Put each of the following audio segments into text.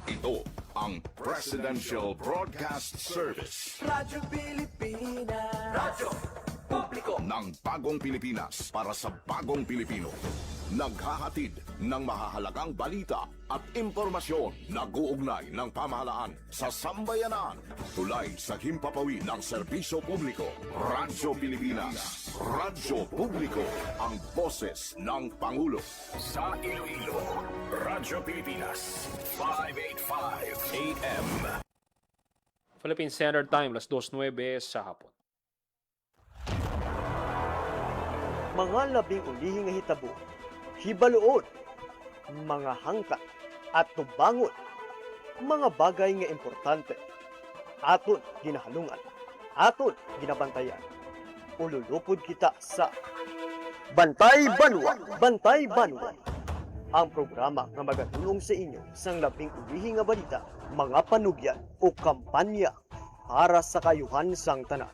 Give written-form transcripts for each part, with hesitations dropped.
Ito ang Presidential Broadcast Service. Radyo Pilipinas. Radyo Publiko Ng bagong Pilipinas para sa bagong Pilipino. Naghahatid ng mahahalagang balita at impormasyon na guugnay ng pamahalaan sa sambayanan. Tulay sa himpapawid ng serbisyo publiko. Radyo Pilipinas. Radyo Publiko. Ang boses ng Pangulo. Sa Iloilo, Radyo Pilipinas. 585 AM. Philippine Standard Time, alas 2:09 sa hapon. Mga labing ulihing nga hitabo, hibaluon, mga hangkat at tubangon, mga bagay nga importante, aton ginahalungan, aton ginabantayan. Ululupod kita sa Bantay Banwa, Bantay Banwa, ang programa nga magatulong sa inyo sang labing ulihing nga balita, mga panugyan o kampanya para sa kayuhan sang tanan.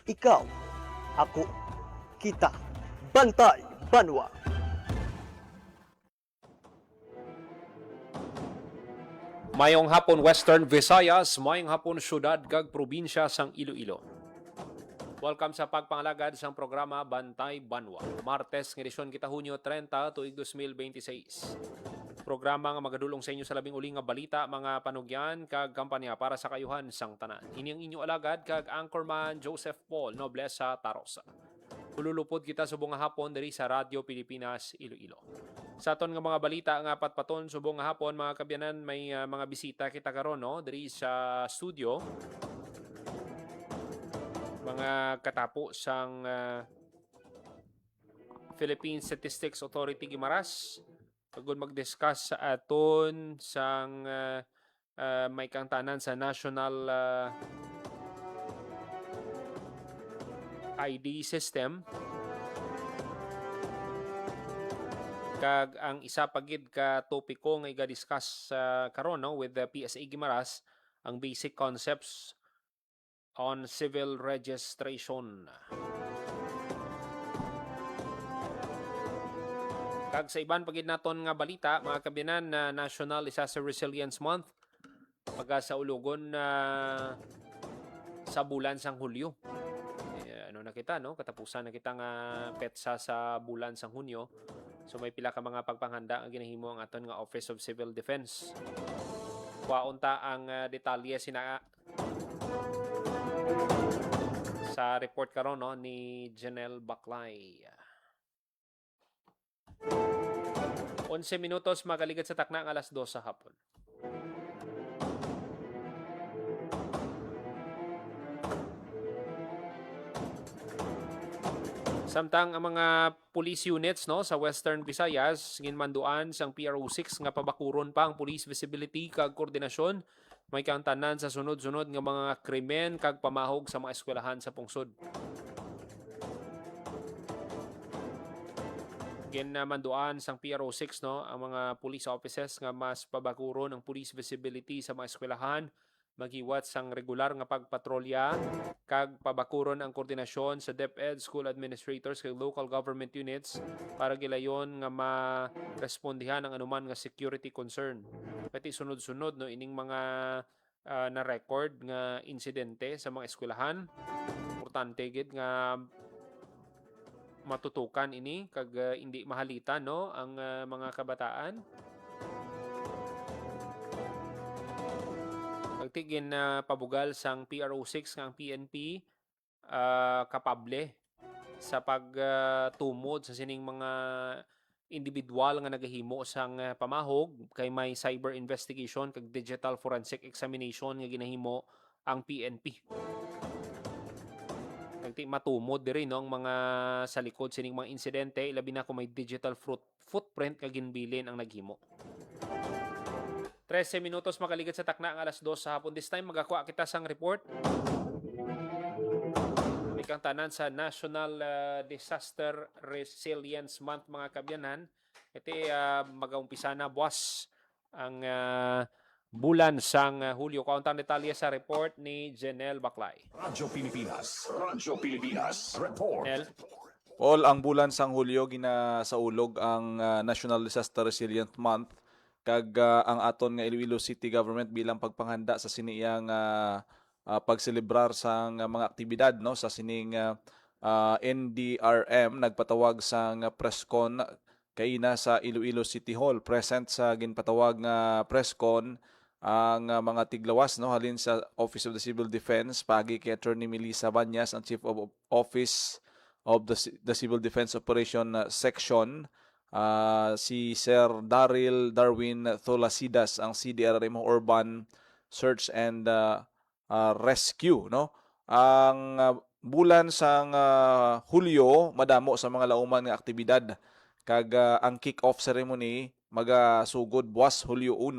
Ikaw, ako, kita, Bantay Banwa. Mayong hapon Western Visayas, mayong hapon syudad kag probinsya sang Iloilo. Welcome sa pagpangalagad sang programa Bantay Banwa. Martes ng edisyon kita Hunyo 30 tuig 2026. Programa nga magadulong sa inyo sa labing uling nga balita, mga panugyan kag kampanya para sa kayuhan sang tanan. Ini ang inyo alagad kag Anchorman Joseph Paul Noblesa Tarosa. Ululupod kita subong nga hapon diri sa Radyo Pilipinas Iloilo. Sa aton nga mga balita nga patpaton subong nga hapon, mga kabyanan, may mga bisita kita karon no diri sa studio. Mga katapo sang Philippine Statistics Authority Gimaras pagod mag-discuss sa aton sang may kang tanan sa National ID system. Kag ang isa pagid ka topiko nga iga-discuss karon no with the PSA Gimaras, ang basic concepts on civil registration. Kag sa iban pagid naton nga balita, mga kabyanan, na National Disaster Resilience Month pagka sa ulugon sa bulan sang Hulyo. Na kita no, katapusan na kita nga petsa sa bulan sang Hunyo. So may pila ka mga pagpanghanda nga ginahimo ang aton nga Office of Civil Defense. Kuwaunta ang detalye sina sa report karon no ni Janelle Baclay. 11 minutos magaligad sa takna ang alas 2 sa hapon. Samtang ang mga police units no sa Western Visayas ginmanduan sang PRO6 nga pabakuron pa ang police visibility kag koordinasyon may kang tanan sa sunod-sunod nga mga krimen kag pamahog sa mga eskwelahan sa pungsod. Ginmanduan sang PRO6 no ang mga police officers nga mas pabakuron ang police visibility sa mga eskwelahan, maghiwat sang regular nga pagpatrolya kag pabakuron ang koordinasyon sa DepEd, school administrators kag local government units para gilayon nga marespondihan ang anuman nga security concern. Pati sunod-sunod no ining mga na-record nga insidente sa mga eskwelahan. Importante gid nga matutukan ini kag hindi mahalitan no ang mga kabataan. Pagtigin na pabugal sang PRO6 ng PNP kapable sa pagtumod sa sining mga individual nga nagahimo sang pamahog kay may cyber investigation kag digital forensic examination nga ginahimo ang PNP. Nagti matumod diri no ang mga sa likod sining mga insidente, labi na kung may digital footprint kag ginbilin ang naghimo. 13 minutos makaligat sa takna ang alas 2 sa hapon. This time magakuha kita sang report. May kang tanan sa National Disaster Resilience Month, mga kabyanan. Iti mag-umpisa na buwas ang bulan sang Hulyo. Kauntang detalye sa report ni Janelle Baclay. Radyo Pilipinas Report. Nel? All ang bulan sang Hulyo ginasaulog ang National Disaster Resilience Month kag ang aton nga Iloilo City Government bilang pagpanghanda sa siniyang pagselebrar sa mga aktibidad no sa sining NDRM nagpatawag sa press con kaina sa Iloilo City Hall. Present sa ginpatawag nga press con ang mga tiglawas no halin sa Office of the Civil Defense pagi kay Attorney Melissa Banyas ang Chief of Office of the Civil Defense Operation Section, si Sir Daryl Darwin Tholasidas ang CDRM Urban Search and Rescue no. Ang bulan sang Hulyo madamo sa mga lauman nga aktibidad kag ang kick-off ceremony magasugod buwas Hulyo 1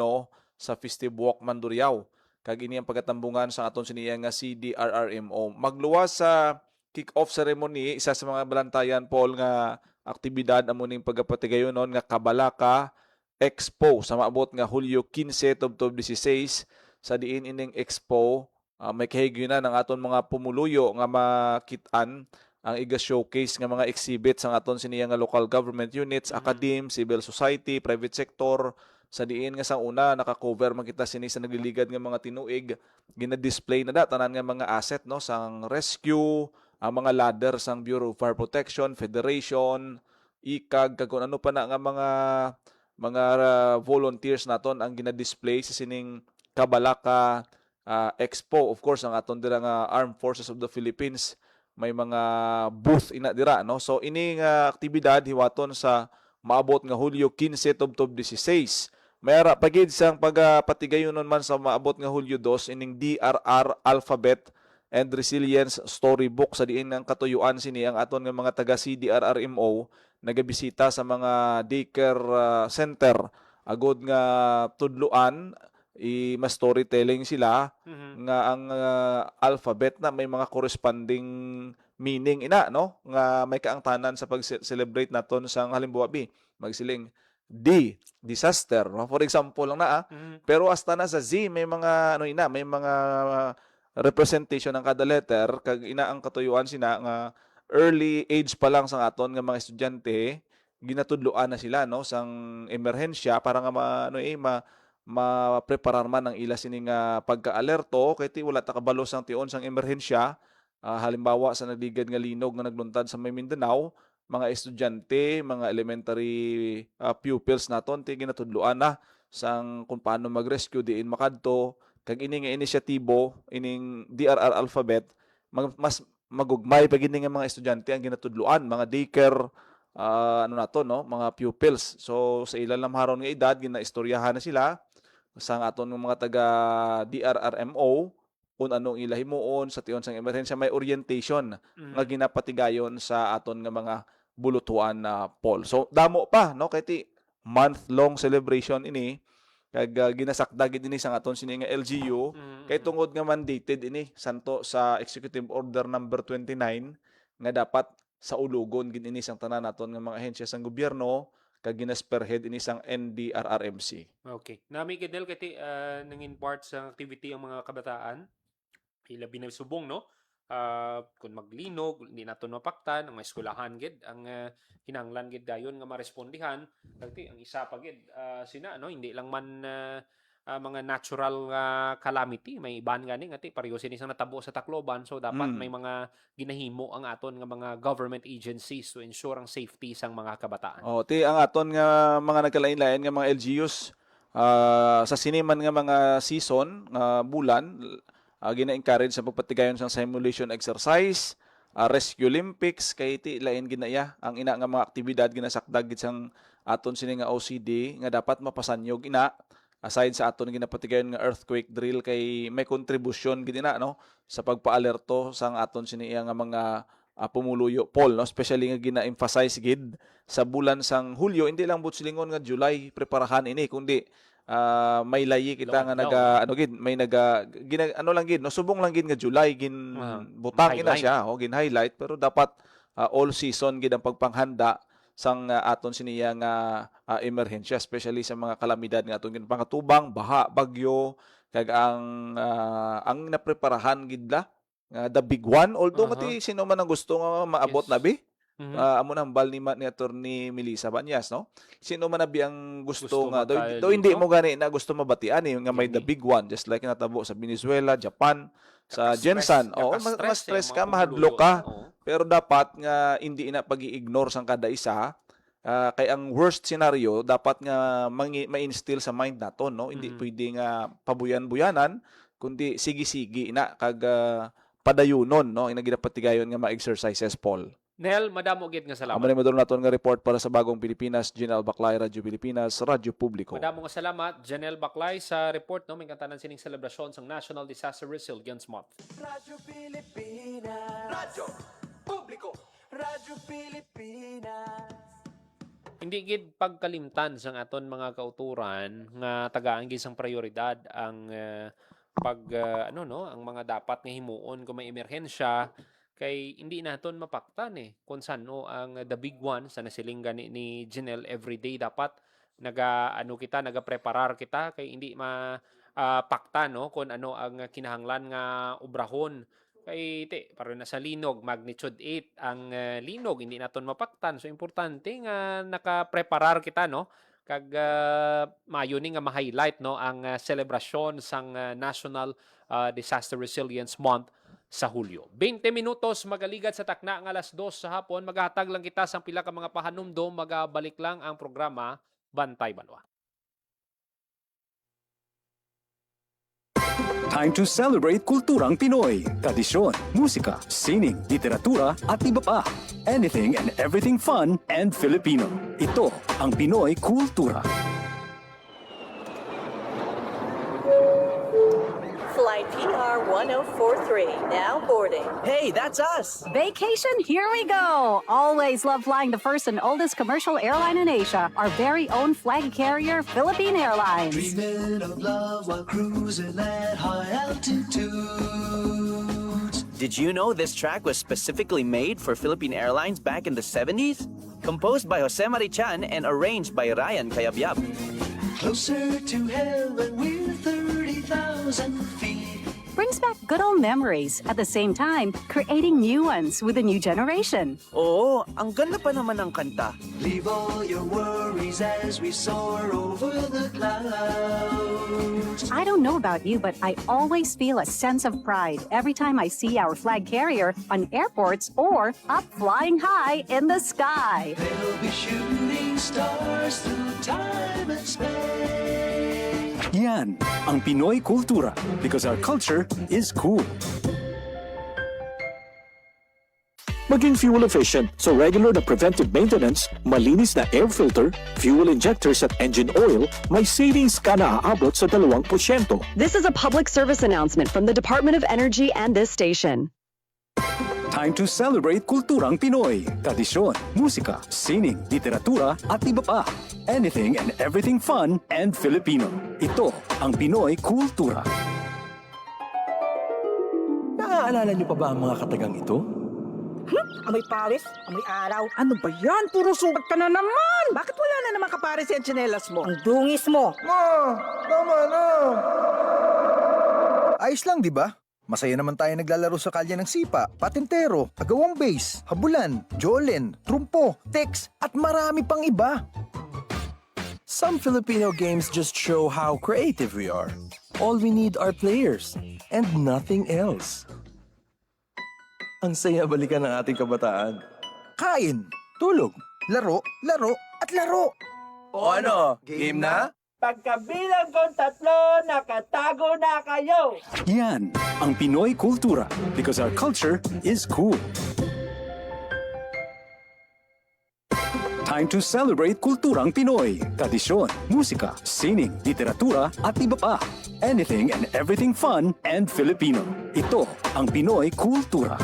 sa Festive Walk Mandurriao. Kag ini ang pagkatambungan sa aton siniya nga CDRRMO. Magluwas sa kick-off ceremony, isa sa mga balantayan Paul nga aktibidad amo ning pagapatigayonon nga Kabalaka Expo sa maabot nga Hulyo 15 tubtob 16 sa diin ining expo may kahigyunan ng aton mga pumuluyo nga makit-an ang iga-showcase nga mga exhibit sa aton siniya nga local government units, academe, civil society, private sector. Sa diin nga sa una naka-cover man kita sini sa nagliligad nga mga tinuig, gina-display na tanan nga mga asset no sang rescue, ang mga ladder sang Bureau of Fire Protection, Federation, ICAG kag kung ano pa na nga mga volunteers naton ang gina-display sa sining Kabalaka Expo. Of course ang aton dira nga Armed Forces of the Philippines may mga booth ina dira no. So ini nga aktibidad hiwaton sa maabot nga Hulyo 15 tubtob 16. Mayara pagid sang pagpatigayonon man sa maabot nga Hulyo 2 ining DRR Alphabet and Resilience Storybook sa diin ang katuyuan sini ang aton nga mga taga CDRRMO nagabisita sa mga daycare center agod nga tudluan mas storytelling sila nga ang alphabet na may mga corresponding meaning ina no nga may kaangtanan sa pag-celebrate naton sang halimbawa magsiling D, disaster. No? For example lang na pero hasta na sa Z may mga may mga representation ng kada letter kag ina ang katuyuan sina nga early age pa lang sa aton nga mga estudyante ginatudloan na sila no sang emerhensya para nga mapreparar man ang ila sining pagka-alerto kay ti wala ta kabalo sang tion sang emerhensya. Halimbawa sa nagligad nga linog nga nagluntad sa may Mindanao, mga estudyante, mga elementary pupils naton ti ginatudloan na sang kung paano mag-rescue diin makadto kag ini nga inisyatibo ining DRR Alphabet mas magugmay pag ini nga mga estudyante ang ginatudloan, mga daycare mga pupils. So sa ilang lamharon nga edad ginaistoryahan na sila sang aton mga taga DRRMO kung anong ilahimuon sa tion sang emerhensya may orientation nga ginapatigayon sa aton nga mga bulutuan na Paul. So damo pa no kay ti month long celebration ini kag ginasakda gid ini sang aton sini nga LGU kay tungod nga mandated ini santo sa Executive Order number 29 nga dapat sa ulugon gid ini sang tanan naton nga mga ahensya sang gobyerno kag ginasperhead ini sang NDRRMC. Okay. Nami kidel kati nangin part sa activity ang mga kabataan. Ilabi na subong no. Kung maglinog, hindi naton mapaktan ang eskwelahan gid ang kinahanglan gid dayon nga marespondihan. Kagti ang isa pa gid sina no hindi lang man mga natural calamity may iban gani ngati pareho sini sang natabo sa Tacloban so dapat may mga ginahimo ang aton nga mga government agencies to ensure ang safety sang mga kabataan. Ti ang aton nga mga nagkalain-lain nga mga LGUs sa siniman nga mga season bulan gina-encourage sa pagpatigayon sang simulation exercise, rescue Olympics kay ti lain ginaya ang ina nga mga aktibidad ginasakdag gid sang aton sini nga OCD nga dapat mapasanyog ina aside sa aton ginapatigayon nga earthquake drill kay may kontribusyon gid ina no sa pagpaalerto sang aton sini nga mga pumuluyo Paul no especially nga gina-emphasize gid sa bulan sang Hulyo hindi lang but silingon nga July preparahan ini kundi may layi kita nga subong lang gid nga July butang ina siya gin-highlight pero dapat all season gid ang pagpanghanda sang aton siniya nga emerhensya especially sa mga kalamidad nga aton ginpakatubang baha bagyo kag ang napreparahan gid la the big one although mati sino man ang gusto nga maabot na amo nang bal ni Attorney Melissa Banyas, no? Sino man nabi ang gusto Gusto nga magka- do hindi dito? mo gani na gusto mabatian nga may the big one just like natabo sa Venezuela, Japan, sa Jensan. Oo, mas stress ka, mahadlok ka. Pero dapat nga hindi na pag-i-ignore sang kada isa. Kay ang worst scenario dapat nga ma-instill sa mind naton, no? Hindi pwede nga pabuyan-buyanan kundi sige-sige na kag padayunon, no? Ina ginapatigayon nga ma-exercises Paul. Nel, madamo gid nga salamat. Amo ni madulong naton nga report para sa Bagong Pilipinas, General Baclay, Radyo Pilipinas, Radyo Publiko. Madamo nga salamat, Janelle Baclay, sa report, no? May kantanan sining selebrasyon sa National Disaster Resilience Month. Radyo Pilipinas. Radyo Publiko. Radyo Pilipinas. Hindi gid pagkalimtan sang aton mga kauturan nga tagaan gid sang prioridad ang ang mga dapat nga himuon kung may emerhensya kay hindi naton mapaktan kung sano ang the big one sa nasilinggan ni Janelle everyday dapat nagapreparar kita kay hindi pakta kung ano ang kinahanglan nga obrahon. Kay para na sa linog, magnitude 8 ang linog, hindi naton mapaktan. So importante nga nakapreparar kita kag mayo ni nga ma-highlight ang selebrasyon sang National Disaster Resilience Month sa Hulyo. 20 minutos magaligad sa takna nga alas 2 sa hapon, maghatag lang kita sang pila ka mga pahanumdom, magabalik lang ang programa Bantay Banwa. Time to celebrate kulturang Pinoy. Tradisyon, musika, sining, literatura at iba pa. Anything and everything fun and Filipino. Ito ang Pinoy Kultura. Flight PR 1043, now boarding. Hey, that's us. Vacation, here we go! Always love flying the first and oldest commercial airline in Asia, our very own flag carrier, Philippine Airlines. Dreaming of love while cruising at high altitudes. Did you know this track was specifically made for Philippine Airlines back in the 70s? Composed by Jose Marichan and arranged by Ryan Cayabyab. Closer to heaven with 30,000 feet. Brings back good old memories, at the same time, creating new ones with a new generation. Oo, ang ganda pa naman ng kanta. Leave all your worries as we soar over the clouds. I don't know about you, but I always feel a sense of pride every time I see our flag carrier on airports or up flying high in the sky. They'll be shooting stars through time and space. Yan ang Pinoy Kultura because our culture is cool. Maging fuel efficient, so regular na preventive maintenance, malinis na air filter, fuel injectors at engine oil, may savings ka na aabot sa 2%. This is a public service announcement from the Department of Energy and this station. Time to celebrate kulturang Pinoy. Tradisyon, musika, sining, literatura at iba pa. Anything and everything fun and Filipino. Ito ang Pinoy Kultura. Naaalala niyo pa ba ang mga katagang ito? Amoy pares, amoy araw. Ano ba yan? Puro sugat ka na naman! Bakit wala na naman kapares yung tsinelas mo? Ang dungis mo! Ma! Tama na! Ayos lang, di ba? Masaya naman tayo naglalaro sa kalye ng sipa, patintero, agawang base, habulan, jolen, trumpo, text, at marami pang iba. Some Filipino games just show how creative we are. All we need are players and nothing else. Ang saya balikan ng ating kabataan. Kain, tulog, laro, laro, at laro. O ano? Game na? Pagkabilang kong 3, nakatago na kayo! Yan ang Pinoy Kultura because our culture is cool. Time to celebrate kulturang Pinoy. Tradisyon, musika, sining, literatura at iba pa. Anything and everything fun and Filipino. Ito ang Pinoy Kultura.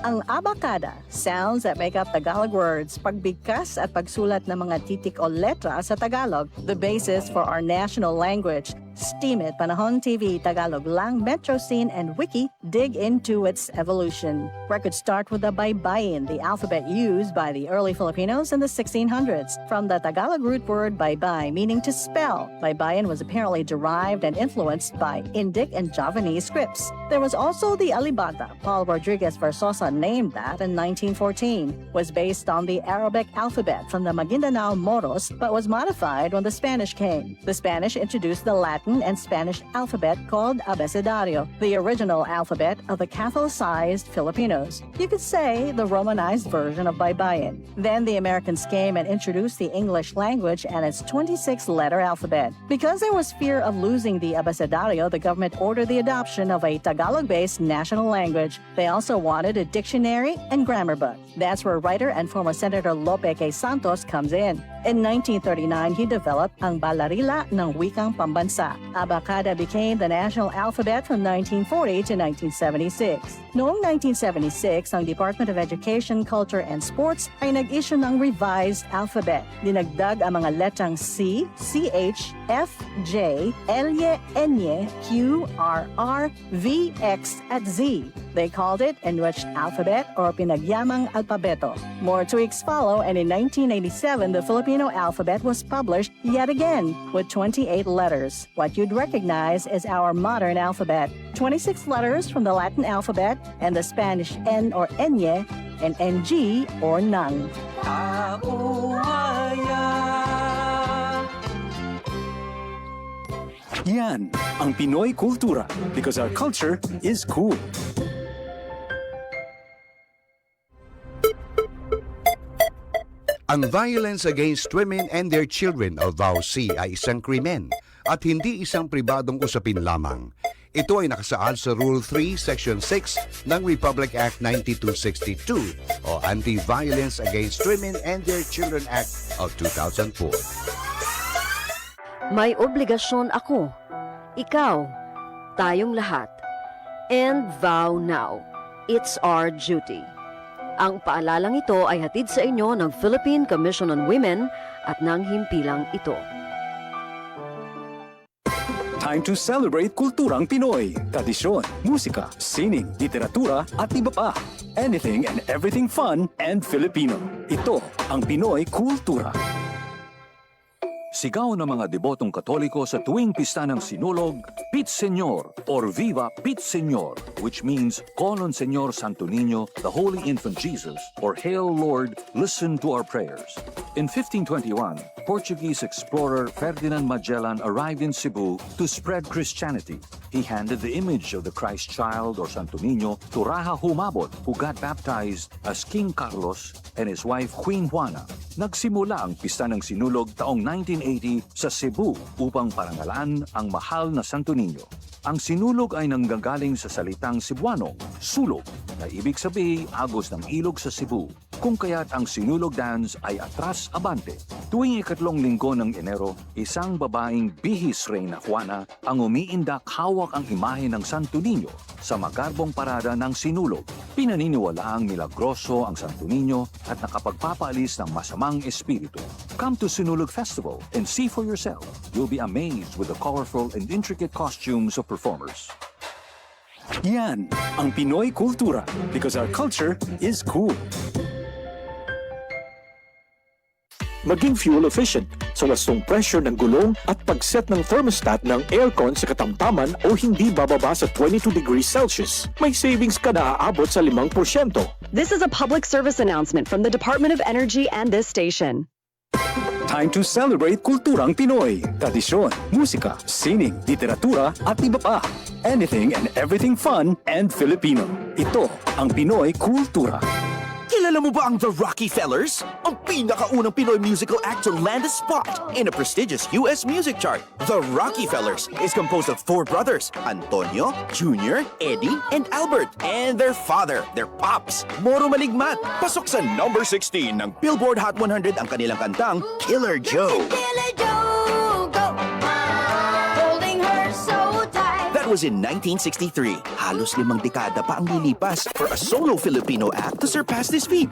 Ang abacada, sounds that make up Tagalog words, pagbigkas at pagsulat ng mga titik o letra sa Tagalog, the basis for our national language. Steam It, Panahon TV, Tagalog Lang, Metro Scene, and Wiki dig into its evolution. Records start with the baybayin, the alphabet used by the early Filipinos in the 1600s. From the Tagalog root word baybay, meaning to spell, baybayin was apparently derived and influenced by Indic and Javanese scripts. There was also the alibata. Paul Rodriguez Versosa named that in 1914. Was based on the Arabic alphabet from the Maguindanao Moros, but was modified when the Spanish came. The Spanish introduced the Latin and Spanish alphabet called abecedario, the original alphabet of the Catholicized Filipinos. You could say the Romanized version of baybayin. Then the Americans came and introduced the English language and its 26-letter alphabet. Because there was fear of losing the abecedario, the government ordered the adoption of a Tagalog-based national language. They also wanted a dictionary and grammar book. That's where writer and former Senator Lope K. Santos comes in. In 1939, he developed ang Balarila ng Wikang Pambansa. Abacada became the national alphabet from 1940 to 1976. Noong 1976, ang Department of Education, Culture, and Sports ay nag-issue ng revised alphabet. Dinagdag ang mga letrang C, CH, F, J, L, N, Q, R, R, V, X, at Z. They called it Enriched Alphabet or Pinagyamang Alpabeto. More tweaks follow, and in 1987, the Filipino alphabet was published yet again with 28 letters. What you'd recognize is our modern alphabet. 26 letters from the Latin alphabet and the Spanish N or Enye and NG or nang. Yan ang Pinoy Kultura because our culture is cool. Ang violence against women and their children o VAUC ay isang krimen at hindi isang pribadong usapin lamang. Ito ay nakasaad sa Rule 3, Section 6 ng Republic Act 9262 o Anti-Violence Against Women and Their Children Act of 2004. May obligasyon ako, ikaw, tayong lahat. And vow now. It's our duty. Ang paalalang ito ay hatid sa inyo ng Philippine Commission on Women at ng himpilang ito. Time to celebrate kulturang Pinoy. Tradisyon, musika, sining, literatura at iba pa. Anything and everything fun and Filipino. Ito ang Pinoy Kultura. Sigaw ng mga debotong Katoliko sa tuwing pista ng Sinulog, Pit Señor or Viva Pit Señor, which means Call on Señor Santo Niño, the Holy Infant Jesus, or Hail Lord, listen to our prayers. In 1521, Portuguese explorer Ferdinand Magellan arrived in Cebu to spread Christianity. He handed the image of the Christ child or Santo Niño to Raja Humabon, who got baptized as King Carlos and his wife Queen Juana. Nagsimula ang pista ng Sinulog taong 1980 sa Cebu upang parangalan ang mahal na Santo Niño. Ang sinulog ay nanggagaling sa salitang Cebuano, sulog, na ibig sabihin agos ng ilog sa Cebu, kung kaya't ang sinulog dance ay atras abante. Tuwing ikatlong linggo ng Enero, isang babaeng bihis Reyna Juana ang umiindak hawak ang imahe ng Santo Niño sa magarbong parada ng sinulog. Pinaniniwalaang milagroso ang Santo Niño at nakapagpapaalis ng masamang espiritu. Come to Sinulog Festival and see for yourself. You'll be amazed with the colorful and intricate costumes of performers. Yan ang Pinoy Kultura because our culture is cool. Maging fuel efficient sa wastong pressure ng gulong at pag-set ng thermostat ng aircon sa katamtaman o hindi bababa sa 22 degrees Celsius. May savings ka na aabot sa 5%. This is a public service announcement from the Department of Energy and this station. Time to celebrate kulturang Pinoy. Tradisyon, musika, sining, literatura at iba pa. Anything and everything fun and Filipino. Ito ang Pinoy Kultura. Kilala mo ba ang The Rockefellers? Ang pinakaunang Pinoy musical act to land a spot in a prestigious U.S. music chart. The Rockefellers is composed of 4 brothers, Antonio, Junior, Eddie, and Albert, and their father, their pops, Moro Maligmat. Pasok sa number 16 ng Billboard Hot 100 ang kanilang kantang Killer Joe. Killer Joe, go. Holding her so tight. That was in 1963. Halos 5 dekada pa ang lilipas for a solo Filipino act to surpass this feat.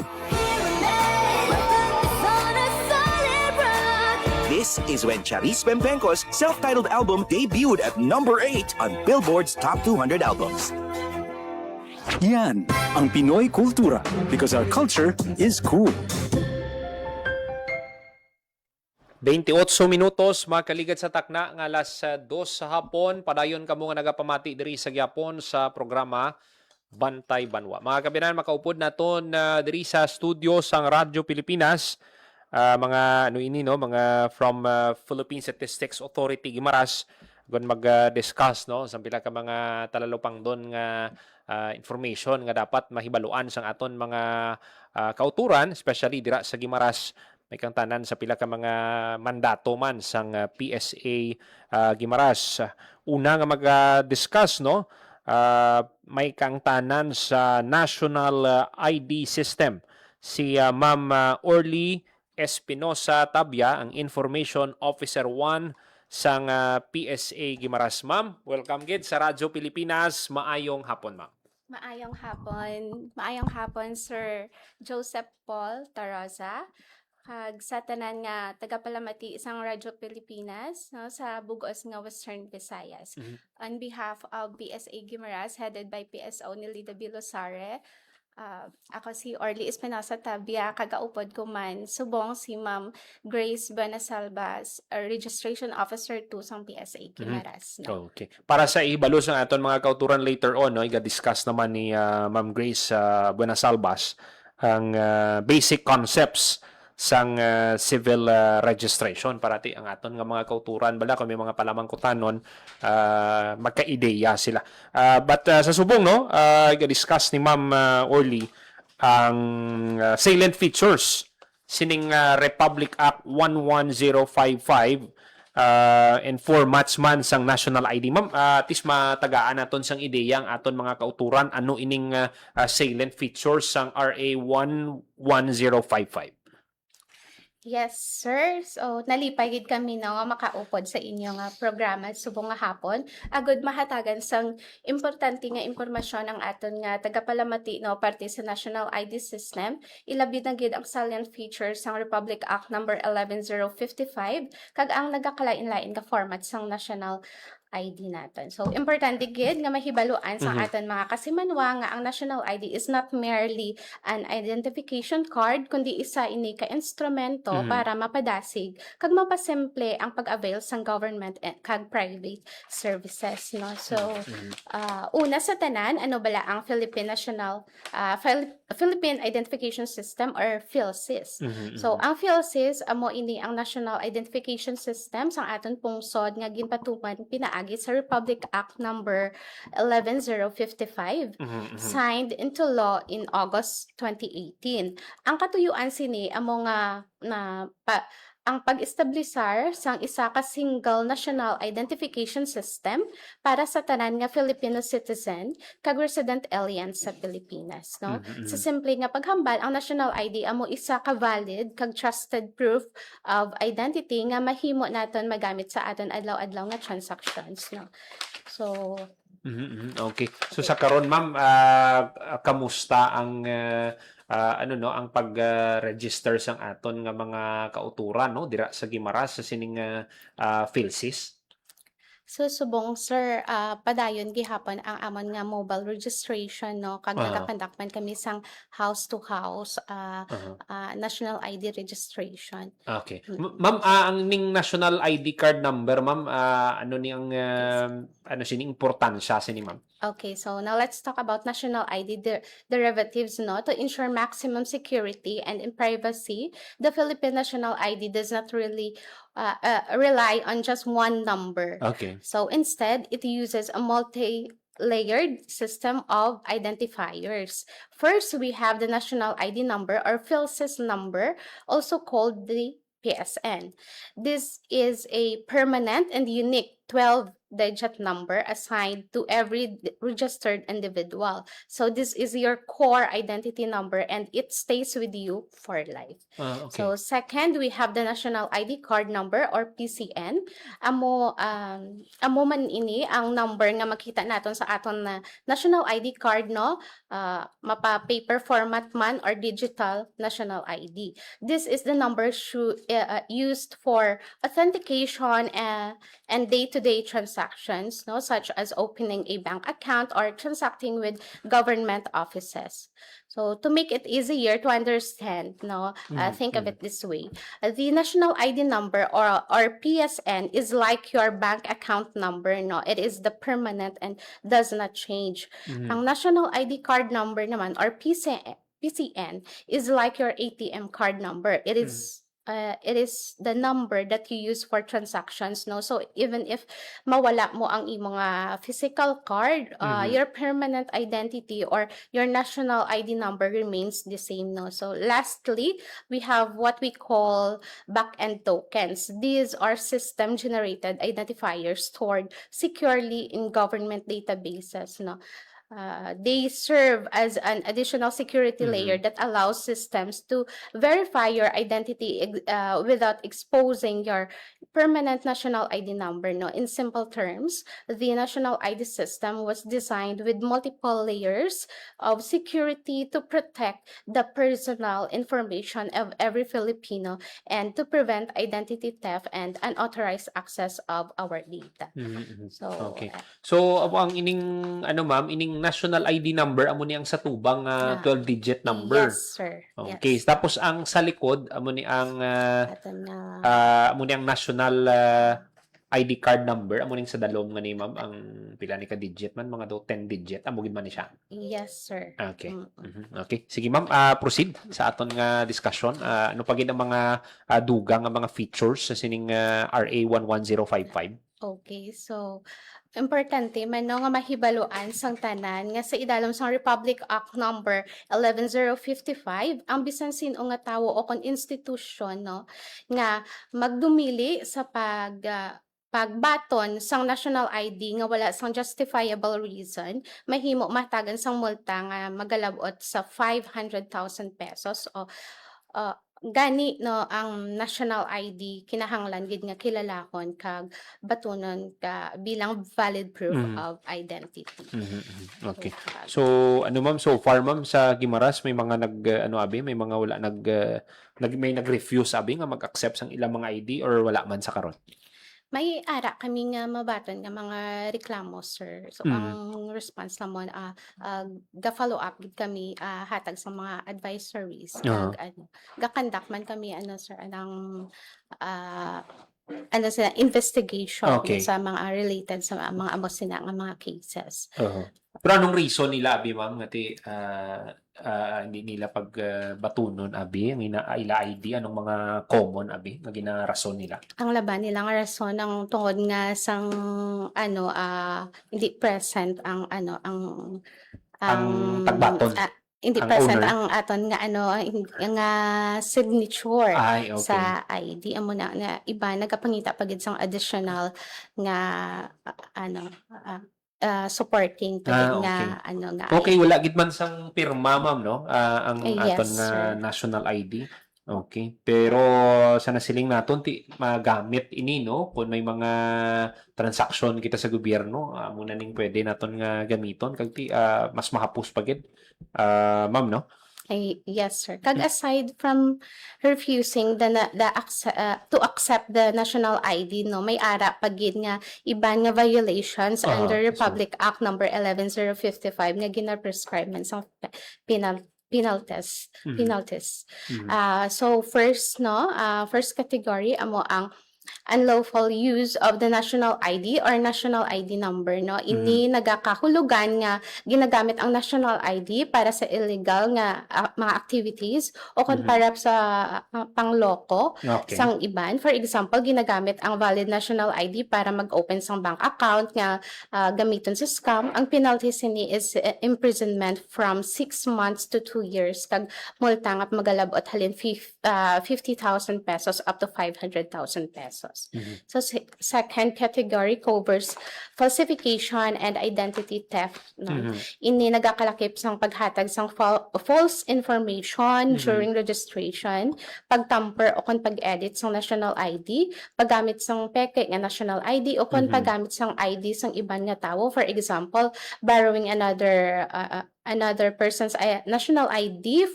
This This is when Charis Pempenco's self-titled album debuted at number 8 on Billboard's Top 200 Albums. Yan ang Pinoy kultura because our culture is cool. 28 minutos mga kaligad sa takna nga alas 2 sa hapon. Padayon kamo nga nagapamati diri sa gyapon sa programa Bantay Banwa. Mga kabinan, makaupod naton diri sa studio sang Radyo Pilipinas. Mga mga from Philippine Statistics Authority Guimaras gon mag-discuss no sa pila ka mga talalupang don nga information nga dapat mahibaluan sang aton mga kauturan, especially dira sa Guimaras. May kang tanan sa pila ka mga mandato man sang PSA Guimaras. Una nga mag-discuss no, may kang tanan sa National ID System si Ma'am Orly Espinosa Tabia, ang Information Officer 1 sang PSA Guimaras. Ma'am, welcome gid sa Radyo Pilipinas. Maayong hapon, ma'am. Maayong hapon. Maayong hapon, Sir Joseph Paul Tarosa. Kag sa tanan nga tagapalamati isang Radyo Pilipinas no, sa bugos nga Western Visayas. On behalf of PSA Guimaras headed by PSO Nilida Bilosare, ako si Orly Espinosa Tabia, kagaupod ko man subong si Ma'am Grace Buenasalbas, Registration Officer 2 sang PSA Guimaras. No? Okay. Para sa ibalo sa aton mga kauturan later on, no, iga-discuss naman ni Ma'am Grace Buenasalbas ang basic concepts sang civil registration. Parati ang aton nga mga kauturan bala kung may mga palamangkutanon magka-ideya sila. But sa subong no, i-discuss ni Ma'am Orly ang salient features sining Republic Act 11055 and formats man sang national ID. Ma'am, at least matagaan naton sang ideya ang aton mga kauturan ano ining salient features sang RA 11055. Yes, sir. So, nalipay gid kami na nga makaupod sa inyong programa subong nga hapon. Agud mahatagan sang importante nga impormasyon ang aton nga tagapalamati no parte sa National ID System. Ilabi na gid ang salient features sang Republic Act number 11055 kag ang nagakalain-lain nga format sang National ID natin. So, importante gid nga mahibaluan sa aton mga kasimanwa nga ang National ID is not merely an identification card, kundi isa ini ka instrumento para mapadasig kag mapasimple ang pag-avail sang government and kag private services. No? So, una sa tanan, ano bala ang Philippine Identification System or PhilSys. So, ang PhilSys, amo ini ang National Identification System sang aton pungsod nga ginpatuman pinaagi sa Republic Act number 11055 signed into law in August 2018. Ang katuyuan sini amo nga ang pag-establisar sang isa ka single national identification system para sa tanan nga Filipino citizen kag resident alien sa Pilipinas, no? Sa simple nga paghambal, ang national ID amo isa ka valid kag trusted proof of identity nga mahimo naton magamit sa aton adlaw-adlaw nga transactions, no? So okay. So sa karon, ma'am, kamusta ang ang pag-register sang aton nga mga kauturan no dira sa Guimaras sa sining PhilSys? So subong sir, padayon gihapon ang amon nga mobile registration no kag nagakandak man kami sang house to house national ID registration. Okay. Ma'am, ang ning national ID card number, ma'am, ano ni ang sining importansya sini, ma'am? Okay, so now let's talk about national ID derivatives, no? To ensure maximum security and in privacy, the Philippine National ID does not really rely on just one number. Okay. So instead, it uses a multi-layered system of identifiers. First, we have the national ID number or PhilSys number, also called the PSN. This is a permanent and unique 12-digit number assigned to every registered individual. So this is your core identity number and it stays with you for life. Okay. So second, we have the national ID card number or PCN. Amo man ini ang number nga makita naton sa aton na national ID card, no? Mapa paper format man or digital national ID. This is the number used for authentication and day-to-day transactions, no, such as opening a bank account or transacting with government offices. So to make it easier to understand, no, think of it this way: the national ID number or PSN is like your bank account number, no. It is the permanent and does not change. Ang national ID card number naman or PCN is like your ATM card number. It is the number that you use for transactions, no. So even if mawala mo ang imong physical card, your permanent identity or your national ID number remains the same, no. So lastly, we have what we call back-end tokens. These are system generated identifiers stored securely in government databases, no. They serve as an additional security layer that allows systems to verify your identity without exposing your permanent national ID number, no. In simple terms, the national ID system was designed with multiple layers of security to protect the personal information of every Filipino and to prevent identity theft and unauthorized access of our data. So Okay. So ang ining ma'am, ining national ID number amo ni ang sa tubang 12-digit number. Yes, sir. Okay. Yes. Tapos ang sa likod amo ni ang national ID card number amo ning sa dalom nga ni ma'am ang pila ni ka digit man mga 10 digit amo gid man ni siya. Yes, sir. Okay. Okay. Sige ma'am, proceed sa aton nga discussion. Ano pa gid ang mga dugang nga mga features sa sining RA 11055? Okay, so importante man no nga mahibaluan sang tanan nga sa idalom sang Republic Act number 11055 ang bisan sino nga tawo o kon institusyon, no, nga magdumili sa pagbaton sang national ID nga wala sang justifiable reason, mahimo matagan sang multa nga magalabot sa 500,000 pesos o gani, no, ang national ID kinahanglan gid nga kilalakon kag batunon ka bilang valid proof of identity. Okay. So ma'am, so far ma'am sa Guimaras may mga may mga wala may nag-refuse abi nga mag-accept sang ilang mga ID or wala man sa karon? May ara kami nga mabaton nga mga reklamo, sir. So ang response namon ga-follow up gid kami hatag sa mga advisories kag ga-conduct man kami sir anang sila investigation sa mga related sa mga amo sina nga mga cases. Pero anong reason nila abi ma'am nga hindi nila batunon abi ang ila ID, anong mga common abi nga ginarason nila? Ang laban nila nga rason ang tungod nga sang hindi present ang tagbaton. Hindi ang present owner? ang aton nga nga signature Ay, okay. sa ID amo na nga iba nagapangita pagid sang additional nga supporting pagid nga nga Okay, wala gid man sang pirma ma'am, no? Ang Yes, aton nga sir. national ID. Okay. Pero sa nasiling naton magamit ini, no, kung may mga transaction kita sa gobyerno, muna ning pwede naton nga gamiton kag mas mahapos pagid. Ma'am, no? Yes, sir. Kag aside from refusing to accept the national ID, no, may ara pagid nga iban nga violations under Republic Act number 11055 nga gina-prescribe man sa penalties. So first, no, first category amo ang unlawful use of the national ID or national ID number, no. Ini nagakahulugan nga ginagamit ang national ID para sa illegal nga mga activities o kon para sa pangloko sang iban. For example, ginagamit ang valid national ID para mag-open sang bank account nga gamiton sa scam. Ang penalty sini is imprisonment from 6 months to 2 years kag multa nga magalabot halin 50,000 pesos up to 500,000 pesos. pesos. So second category covers falsification and identity theft. No? Ini nagakalakip sang paghatag sang false information during registration, pagtamper o kon pag-edit sang national ID, paggamit sang peke nga national ID o kon paggamit sang ID sang iban nga tawo. For example, borrowing another person's national ID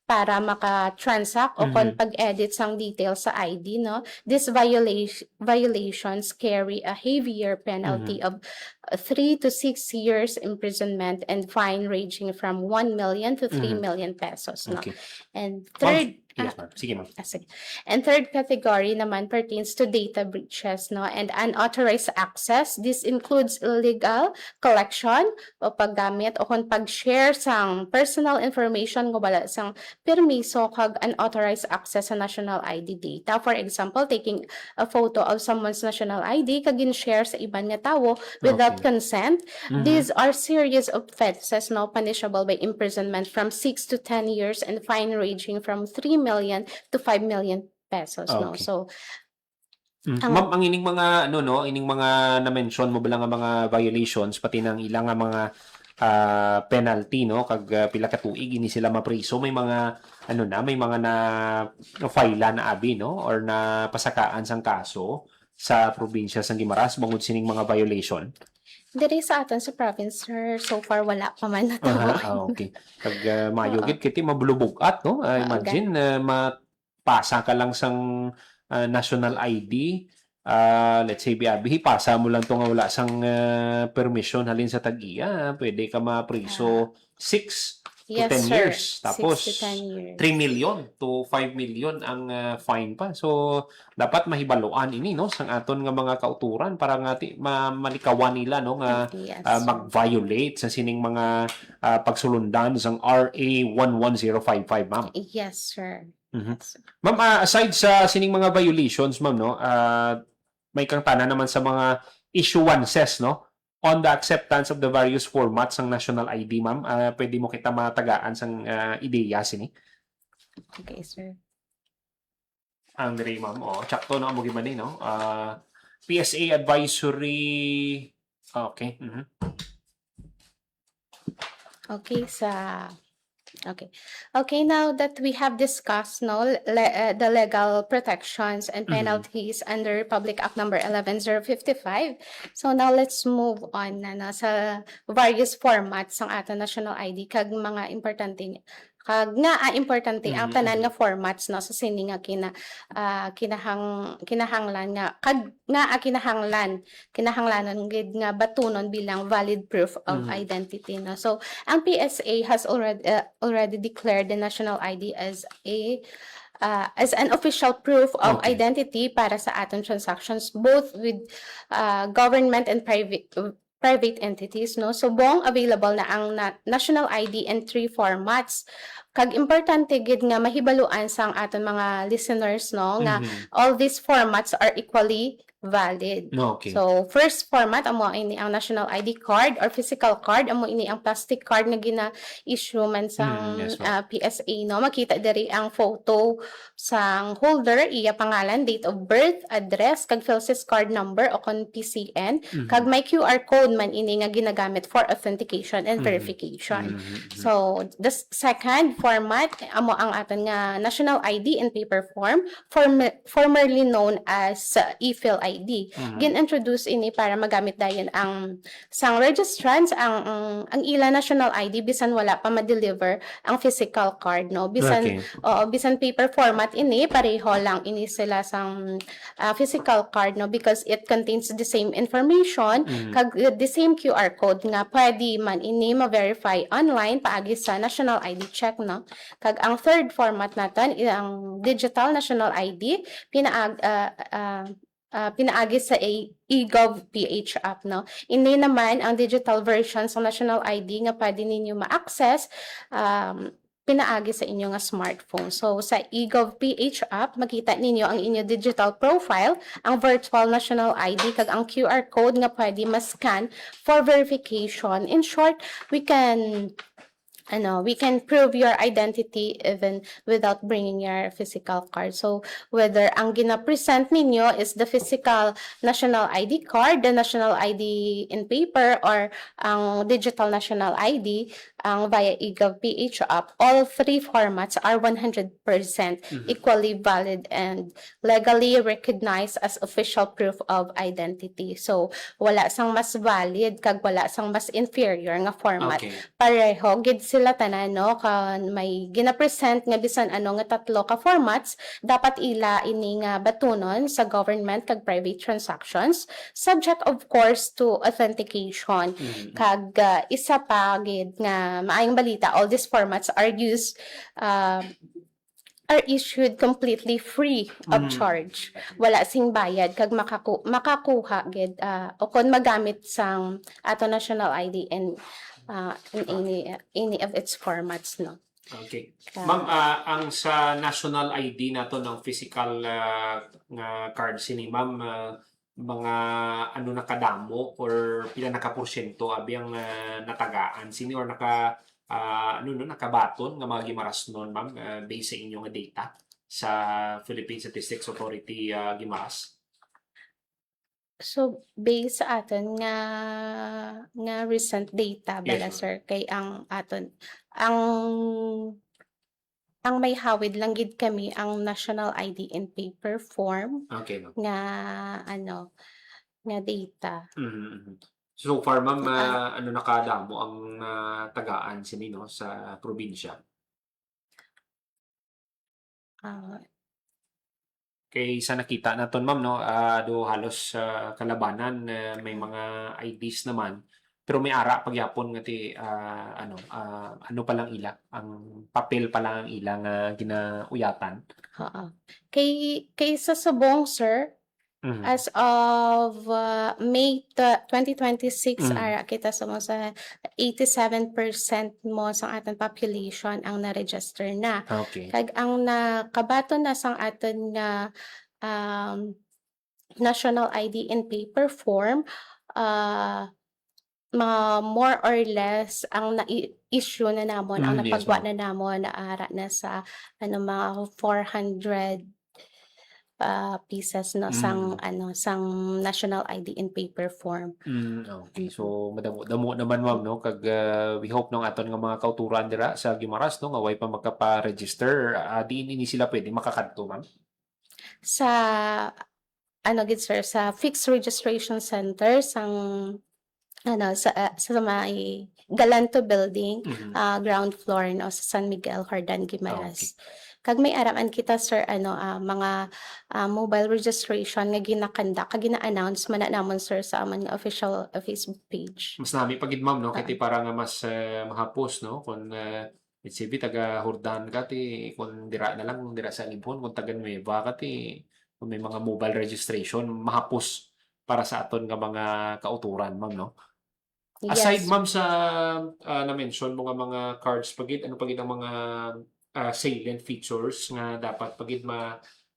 para maka-transact o kon pag-edit sang details sa ID, no? These violations carry a heavier penalty of 3 to 6 years imprisonment and fine ranging from 1 million to 3 million pesos, no? Okay. And third, Yes, ma'am. Sige, ma'am. sige. And third category naman pertains to data breaches, no, and unauthorized access. This includes illegal collection o paggamit o kung pag-share sang personal information nga wala sang permiso kag unauthorized access sa national ID data. For example, taking a photo of someone's national ID kag in-share sa iban nga tawo without consent. These are serious offenses, no, punishable by imprisonment from 6 to 10 years and fine ranging from 3 million to 5 million pesos, no? Okay. So, Ma'am, ang ining mga ining mga na-mention mo ba lang nga mga violations pati ng ilang nga mga penalty, no, kag pila ka tuig ini sila mapriso, may mga may mga na file na abi, no, or na pasakaan sang kaso sa probinsya sang Guimaras bangod sining mga violation. diri sa aton sa province, sir, so far wala pa man natabo. Okay. Kag mayo gid kiti mabulubugat, no? Imagine mapasa ka lang sang national ID. Let's say biabi pasa mo lang to nga wala sang permission halin sa tag-iya, pwede ka mapriso 6 to 10 years. Tapos 3 million to 5 million ang fine pa. So dapat mahibaluan ini, no, sang aton nga mga kauturan para nga malikawan nila, no, nga mag-violate sa sining mga pagsulundan sang RA 11055, ma'am. Yes, sir. Ma'am, aside sa sining mga violations, ma'am, no, may kang tanan naman sa mga issuances, no, on the acceptance of the various formats ng national ID, ma'am. Pwede mo kita matagaan sang ideya sini. Okay, sir. Andre, ma'am, tsakto na mo gimani, no? PSA advisory. Okay. Okay, now that we have discussed, no, the legal protections and penalties under Republic Act number 11055, so now let's move on na sa various formats ng ato national ID kag mga importante ang tanan nga formats, no, sa sini nga kinahanglan nga kag nga kinahanglanon gid nga batunon bilang valid proof of identity, no. So ang PSA has already declared the national ID as an official proof of identity para sa aton transactions both with government and private entities, no. So buong available na ang national ID in 3 formats. Kag importante gid nga mahibaluan sang aton mga listeners, no, nga all these formats are equally valid. Okay. So first format amo ini ang national ID card or physical card, amo ini ang plastic card nga gina-issue man sang PSA, no. Makita diri ang photo sang holder, iya pangalan, date of birth, address, kag PhilSys card number o kon PCN, kag may QR code man ini nga ginagamit for authentication and verification. So the second format amo ang aton nga national ID in paper form, formerly known as e-Phil ID. Gin-introduce ini para magamit dayon ang sang registrants ang ila national ID bisan wala pa ma-deliver ang physical card, no. Bisan bisan paper format ini pareho lang ini sila sang physical card, no, because it contains the same information kag the same QR code nga pwede man ini ma-verify online paagi sa national ID check, no. Kag ang third format naton ang digital national ID pinaagi sa eGov.ph app, no. Ini naman ang digital version sa national ID nga pwede ninyo ma-access pinaagi sa inyo nga smartphone. So sa eGov.ph app makita ninyo ang inyo digital profile, ang virtual national ID kag ang QR code nga pwede ma-scan for verification. In short, we can we can prove your identity even without bringing your physical card. So, whether ang gina-present ninyo is the physical national ID card, the national ID in paper, or ang digital national ID, ang via eGov.ph app, all three formats are 100% equally valid and legally recognized as official proof of identity. So, wala sang mas valid kag wala sang mas inferior nga format. Okay. Pareho gid sila tanan, no, kan may gina-present nga bisan ano nga tatlo ka formats, dapat ila ini nga batunon sa government kag private transactions, subject of course to authentication. Kag isa pa gid nga maayong balita, all these formats are issued completely free of charge. Wala sing bayad kag makakuha gid o kon magamit sang ato national ID in any of its formats, no. Okay. Ma'am, ang sa national ID nato ng physical nga card sini, ma'am, mga ano nakadamo or pila naka-porsyento abi ang natagaan sini or nakabaton nga mga gimaras nun, ma'am, based sa inyong data sa Philippine Statistics Authority gimaras? So, based sa aton nga recent data bala, Yes, sir, kay ang aton ang may hawid lang gid kami ang national ID in paper form Okay, ma'am. nga data. So far, ma'am, ano nakadamo ang tagaan sini, no, sa probinsya? Kay sa nakita naton, ma'am, no, do halos kalabanan may mga IDs naman, pero may ara pagyapon nga ti ano pa lang ila, ang papel pa lang ang ilang ginauyatan. Kay sa subong, sir, as of May 2026, ara kita sa 87% mo sang aton population ang na-register na. Okay. Kag ang nakabaton na sang aton nga national ID in paper form, more or less ang na-issue na namon, ang Yes, napagwa ma'am. na namon na ara na sa mga 400 pieces, no, sang national ID in paper form. Okay. So madamo naman, ma'am, no, kag we hope nung aton nga mga kauturan dira sa Guimaras, no, nga way pa magkapa-register, diin ini sila pwede makakadto, ma'am? Sa gid, sir, sa fixed registration center sang sa may Galanto building, ground floor, no, sa San Miguel, Hordan, Guimaras. Kag may araman kita, sir, mga mobile registration nga ginakanda kag gina-announce man na namon, sir, sa amon nga official Facebook page. Mas nami pagid, ma'am, no, kay para nga mas mahapos, no, kung let's say taga Hordan ka ti, kung dira na lang dira sa Libon, kung taga Nueva ka ti, kung may mga mobile registration mahapos para sa aton nga mga kauturan, ma'am, no. Aside, Yes. ma'am, sa na-mention mo nga mga cards pagid, ano pagid ang mga salient features nga dapat pagid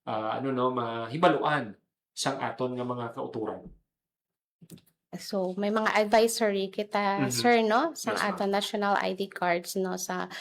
mahibaluan sang aton nga mga kauturan? So, may mga advisory kita, sir, no, sa Yes, ma'am. aton national ID cards, no, sa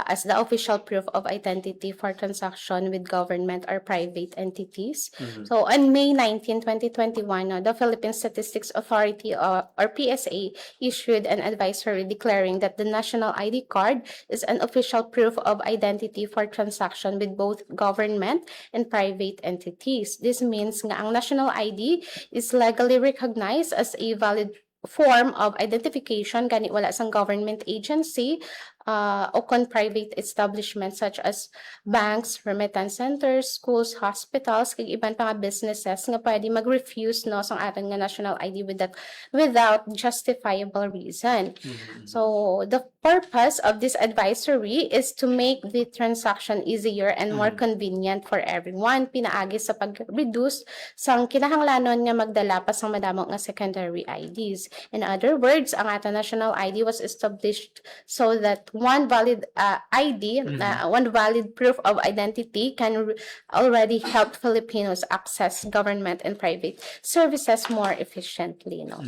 as the official proof of identity for transaction with government or private entities. So, on May 19, 2021, no, the Philippine Statistics Authority or PSA issued an advisory declaring that the national ID card is an official proof of identity for transaction with both government and private entities. This means nga ang national ID is legally recognized as a valid form of identification gani wala sang government agency o kon private establishments such as banks, remittance centers, schools, hospitals, kag iban pa nga businesses nga pwede mag-refuse, no, sang aton nga national ID without justifiable reason. So the purpose of this advisory is to make the transaction easier and more convenient for everyone, pinaagi sa pag-reduce sang kinahanglanon nga magdala pa sang madamo nga secondary IDs. In other words, ang aton national ID was established so that one valid ID, one valid proof of identity can already help Filipinos access government and private services more efficiently. No?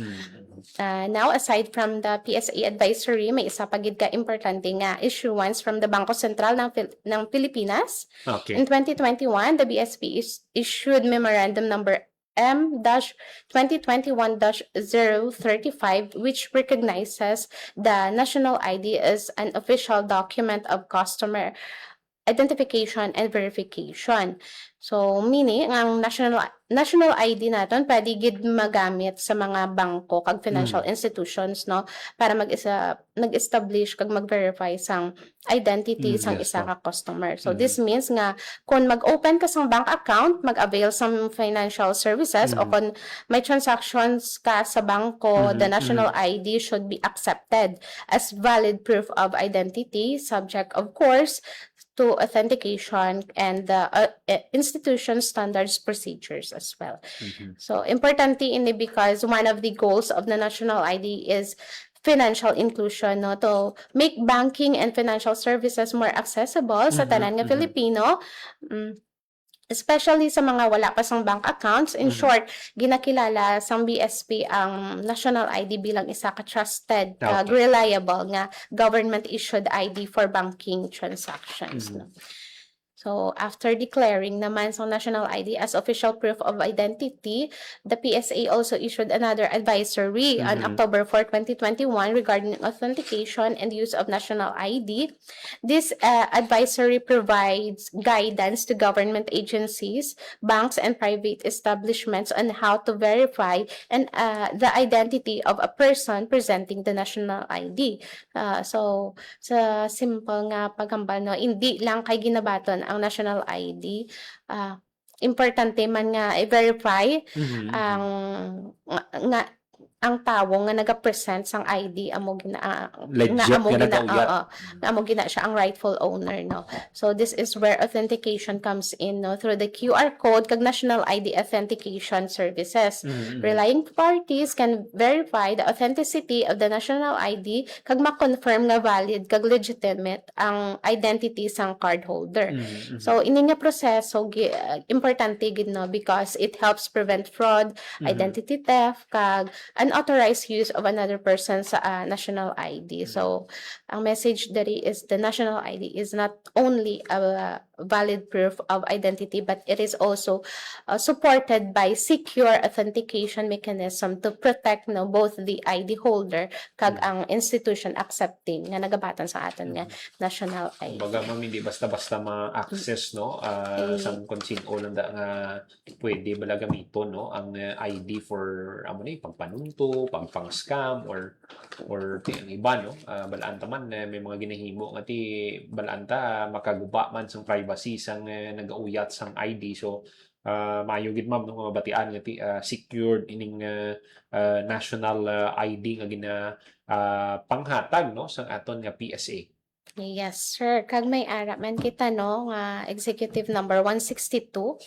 Now, aside from the PSA advisory, may isa pa gid ka importante nga issuance from the Bangko Sentral ng Pilipinas. Okay. In 2021, the BSP issued memorandum number M-2021-035, which recognizes the national ID as an official document of customer identification and verification. So, meaning, ang national ID naton pwede gid magamit sa mga bangko kag financial institutions, no, para nag-establish kag mag-verify sang identity sang isa ka customer. So, this means nga kung mag-open ka sang bank account, mag-avail some financial services, o kung may transactions ka sa bangko, the national ID should be accepted as valid proof of identity, subject, of course, to authentication and the institution standards procedures as well. So, importante ini because one of the goals of the national ID is financial inclusion, no, to make banking and financial services more accessible sa tanan nga Filipino, especially sa mga wala pa sang bank accounts. In short, ginakilala sang BSP ang national ID bilang isa ka trusted, reliable nga government-issued ID for banking transactions. No? So, after declaring naman sa national ID as official proof of identity, the PSA also issued another advisory on October 4, 2021 regarding authentication and use of national ID. This advisory provides guidance to government agencies, banks, and private establishments on how to verify the identity of a person presenting the national ID. So, sa simple nga paghambal, no, hindi lang kay ginabaton ang national ID, importante man nga i-verify ang tawo nga naga-present sang ID amo gina siya ang rightful owner, no. So this is where authentication comes in, no, through the QR code kag national ID authentication services. Relying parties can verify the authenticity of the national ID kag ma-confirm nga valid kag legitimate ang identity sang cardholder. So ini nga proseso importante gid, no, because it helps prevent fraud, identity theft kag unauthorized use of another person's national ID. So, ang message diri is the national ID is not only a valid proof of identity, but it is also supported by secure authentication mechanism to protect, no, both the ID holder kag ang institution accepting nga nagabatan sa aton nga national ID. Baga ma'am, hindi basta-basta ma-access, no, sa kung sino lang nga pwede bala gamiton, no, ang ID for pagpanunto, pang-scam or ang iba, no. Balanta man may mga ginahimo nga ti balanta makaguba man sang privacy sang nagauyat sang ID. So maayo gid ma'am, no, batian nga ti secured ining national ID nga gina panghatag, no, sang aton nga PSA. Yes, sir. Kag may ara man kita, no, nga executive number 162.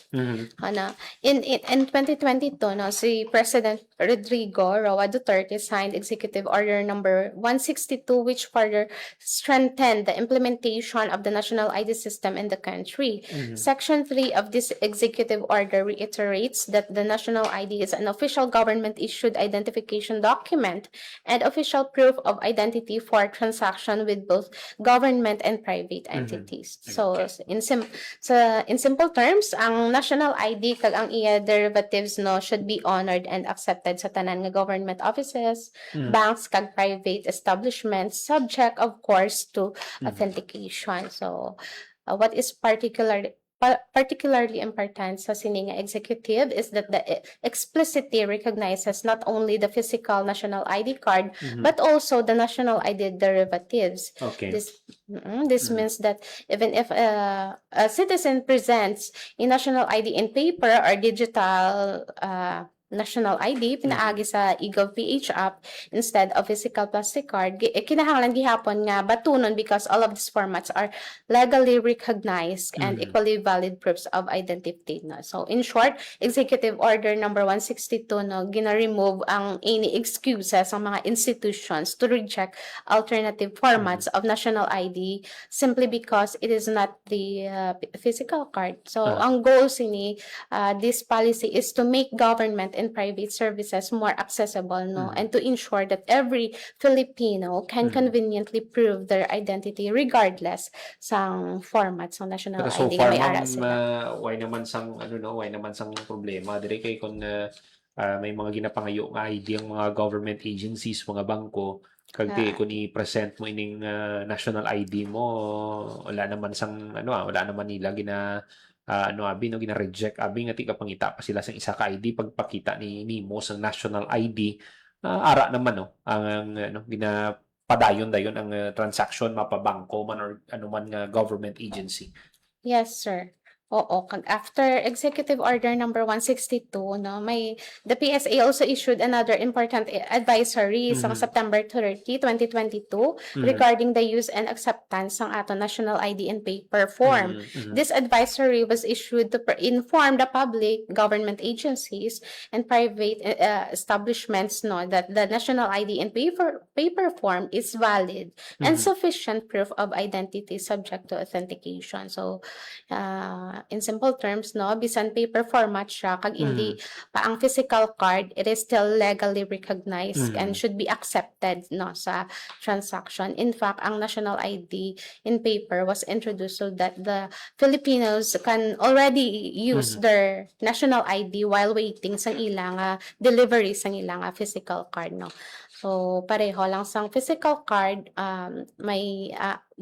Ano, in 2022, no, si President Rodrigo Roa Duterte signed executive order number 162, which further strengthened the implementation of the national ID system in the country. Section 3 of this executive order reiterates that the national ID is an official government-issued identification document and official proof of identity for transaction with both government and private entities. So in simple terms, ang national ID kag ang iya derivatives, no, should be honored and accepted sa tanan nga government offices, banks kag private establishments, subject of course to authentication. So what is particularly important sa sining executive is that the explicitly recognizes not only the physical national ID card but also the national ID derivatives. This means that even if a citizen presents a national ID in paper or digital national ID pinaagi sa eGov.ph app instead of physical plastic card. Kinahanglan gihapon nga batunon because all of these formats are legally recognized and equally valid proofs of identity. No? So in short, Executive Order number 162 no gina-remove ang any excuses sa mga institutions to reject alternative formats of national ID simply because it is not the physical card. So ang goal sini this policy is to make government and private services more accessible, no, and to ensure that every Filipino can conveniently prove their identity regardless sang format sa national Pero so ID far, may ara ma'am, sila. why naman sang why naman sang problema dire kay kung may mga ginapangayo nga ID ang mga government agencies, mga bangko, kag di kung i-present mo ining national ID mo, wala naman sang wala naman nila gina-reject abi nga ti kapangita pa sila sa isa ka ID pagpakita ni nimo sa national ID ara naman ang ginapadayon ang transaction mapabangko man or anuman nga government agency. Yes, sir. Oo, kag after Executive Order number 162, no, the PSA also issued another important advisory sa September 30, 2022 regarding the use and acceptance ng ato national ID in paper form. This advisory was issued to inform the public, government agencies, and private establishments no that the national ID in paper form is valid and sufficient proof of identity subject to authentication. So, in simple terms, no, bisan paper format siya, kag hindi pa ang physical card, it is still legally recognized and should be accepted, no, sa transaction. In fact, ang national ID in paper was introduced so that the Filipinos can already use their national ID while waiting sa ilang delivery sa ilang physical card, no. So pareho lang sang physical card, may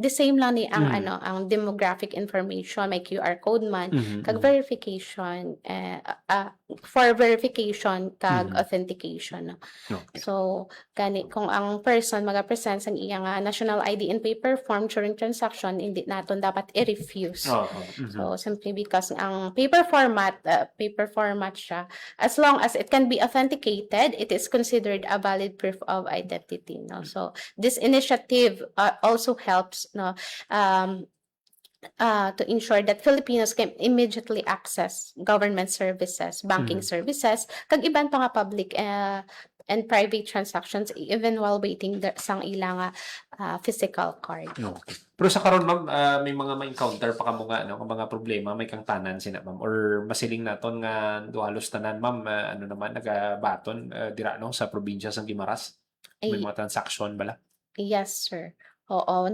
the same lang ni ang ang demographic information, may QR code man kag verification for verification kag authentication. Okay. So gani kung ang person magapresent sang iyang national ID in paper form during transaction, hindi naton dapat i-refuse. So simply because ang paper format siya, as long as it can be authenticated, it is considered a valid proof of identity, no. So this initiative also helps, no, to ensure that Filipinos can immediately access government services, banking services, kag iban pa nga public and private transactions even while waiting sang ilang physical card. Okay. Pero sa karon ma'am, may mga ma-encounter pa kamo nga mga problema may kang tanan sina ma'am or masiling naton nga duhalos tanan ma'am naman nagabaton dira sa probinsya sang Guimaras. May mga transaction bala? Yes, sir. Oo,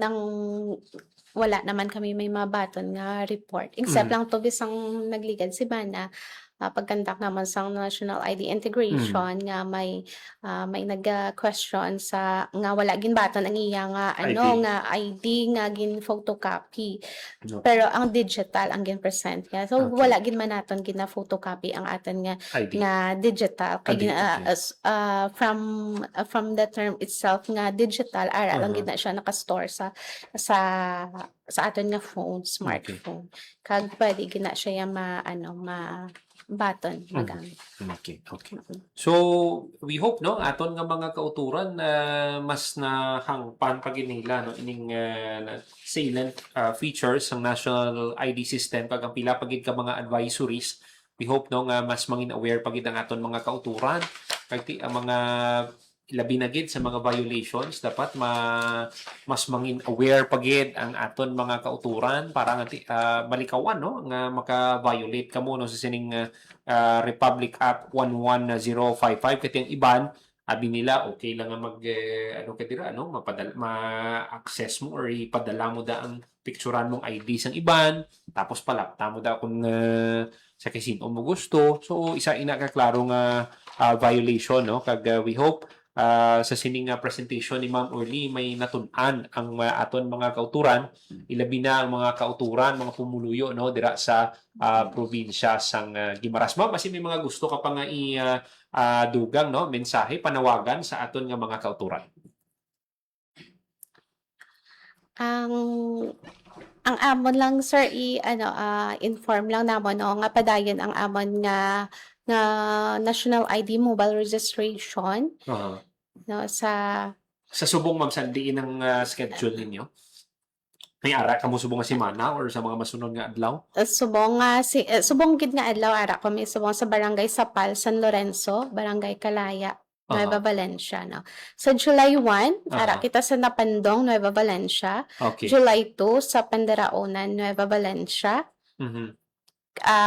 wala naman kami may mabaton nga report. Except lang to bisang nagligad si Bana pagkandak naman sa national ID integration nga may nag-question sa nga wala ginbaton ang iya nga nga ID nga gin photocopy. Pero ang digital ang gin present niya. So wala gin man naton gina photocopy ang aton nga digital kay from the term itself nga digital ara lang gid na siya nakastore sa aton nga phone, smartphone. Kag pwede gina siya button magamit. Okay. So we hope aton nga mga kauturan mas nahangpan pag nila ining salient features ng national ID system kag ang pila pagid ka mga advisories. We hope nga mas mangin aware pagid ang aton mga kauturan kag ang mga labi na gid sa mga violations dapat mas mangin aware pagid ang aton mga kauturan para nga balikawan nga maka-violate kamo sa sining Republic Act 11055 kati ang iban abi nila okay lang nga ma-access mo or ipadala mo da ang picturean mong ID sang iban tapos palapta mo da kung sa kasino mo gusto. So isa ina ka klaro nga violation kag we hope sa sining presentation ni Ma'am Orly may natun-an ang aton mga kauturan, ilabi na ang mga kauturan, mga pumuluyo dira sa probinsya sang Guimaras. Ma'am, kasi may mga gusto ka pa nga dugang mensahe panawagan sa aton nga mga kauturan. Ang amon lang sir inform lang namon nga padayon ang amon nga nga national ID mobile registration no sa subong ma'am sandiin ang schedule ninyo. May ara kamo subong nga semana or sa mga masunod nga adlaw? Subong gid nga adlaw ara ko may subong sa Barangay Sapal, San Lorenzo, Barangay Kalaya, Nueva Valencia, no. Sa July 1, ara kita sa Napandong, Nueva Valencia. Okay. July 2 sa Pandaraonan, Nueva Valencia.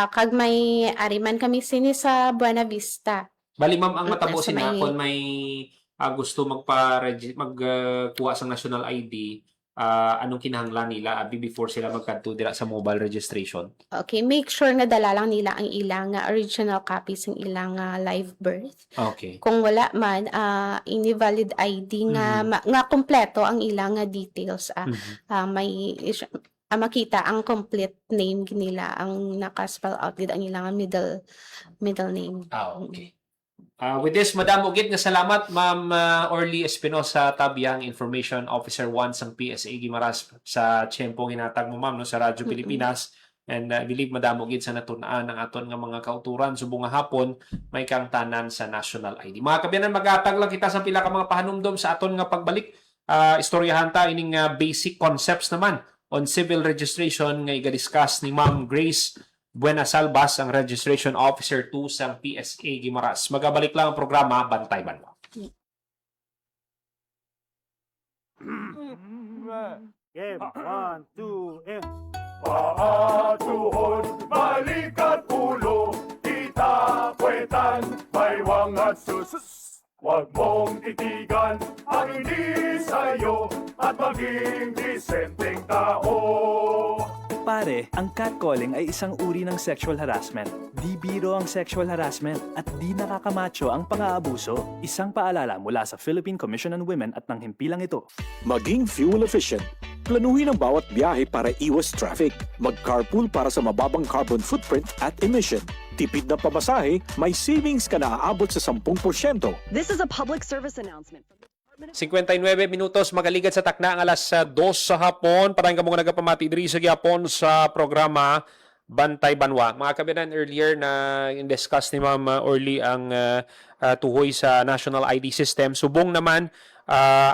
Kag may ariman kami sini sa Buena Vista. Bali ma'am, ang matapusin Sa na may- kung may gusto magkuha sa national ID, anong kinahanglan nila before sila magkadto dira sa mobile registration? Okay, make sure na dala lang nila ang ilang original copies ng ilang live birth. Okay. Kung wala man, invalid ID nga kompleto ang ilang details. Makita ang complete name nila, ang naka-spell out gid ang ilang middle name. Okay. With this, Madam Ugit, nga salamat, Ma'am Orly Espinosa Tabiang, Information Officer 1 sang PSA Guimaras sa tiyempo hinatag mo, ma'am, no, sa Radyo Pilipinas. And I believe, Madam Ugit, sa natunaan ng aton nga mga kauturan, subong nga hapon, may kang tanan sa National ID. Mga kabiyanan, mag-atag lang kita sa pila ka mga pahanumdom sa aton nga pagbalik. Istoryahan ta ining basic concepts naman on civil registration nga iga-discuss ni Ma'am Grace Buenas Albas, ang Registration Officer 2 sa PSA Guimaras. Magabalik lang ang programa Bantay Banwa. Game, 1, 2, and... Paatuhon, balikat ulo, kita kwetan, may wangat susus. Huwag mong titigan ang hindi sa'yo at maging disenteng tao. Pare, ang catcalling ay isang uri ng sexual harassment. Di biro ang sexual harassment at di nakakamacho ang pang-aabuso. Isang paalala mula sa Philippine Commission on Women at ng himpilang ito. Maging fuel efficient. Planuhin ang bawat biyahe para iwas traffic. Mag-carpool para sa mababang carbon footprint at emission. Tipid na pamasahe, may savings ka na aabot sa 10%. This is a public service announcement. 59 minutos magaligad sa takna ang alas 2 sa hapon. Parang kamo nagapamati diri sa gyapon sa programa Bantay Banwa. Mga kabinan, earlier na in-discuss ni Ma'am Orly ang tuhoy sa national ID system. Subong naman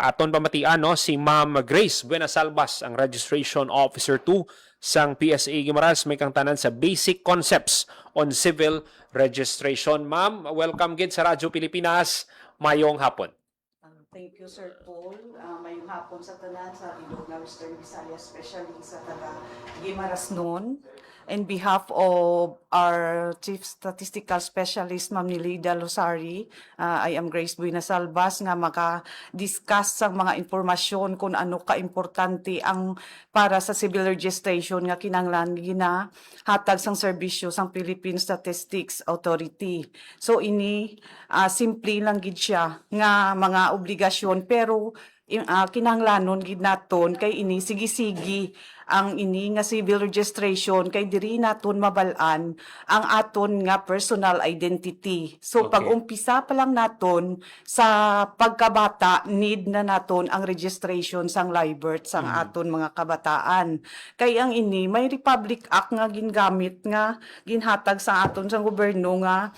aton pamatian no, si Ma'am Grace Buenas Albas, ang Registration Officer 2 sang PSA Guimaras. May kang tanan sa basic concepts on civil registration. Ma'am, welcome gid sa Radyo Pilipinas. Mayong hapon. Thank you, Sir Paul. Mayong hapon sa tanan sa Ilocos Western Visayas, especially sa taga Guimaras noon. In behalf of our Chief Statistical Specialist, Ma'am Nilida Losari, I am Grace Buenas Albas, nga maka-discuss sa mga impormasyon kung ano ka-importante ang para sa civil registration nga kinanglan ginahatag sang serbisyo sang Philippine Statistics Authority. So ini simple lang gid siya nga mga obligasyon, pero kinahanglanon gid naton kay ini sige-sige ang ini nga civil registration kay diri naton mabalaan ang aton nga personal identity. So pag umpisa pa lang naton sa pagkabata, need na naton ang registration sang live birth sang aton mga kabataan. Kay ang ini may Republic Act nga gingamit nga ginhatag sa aton sang gobyerno nga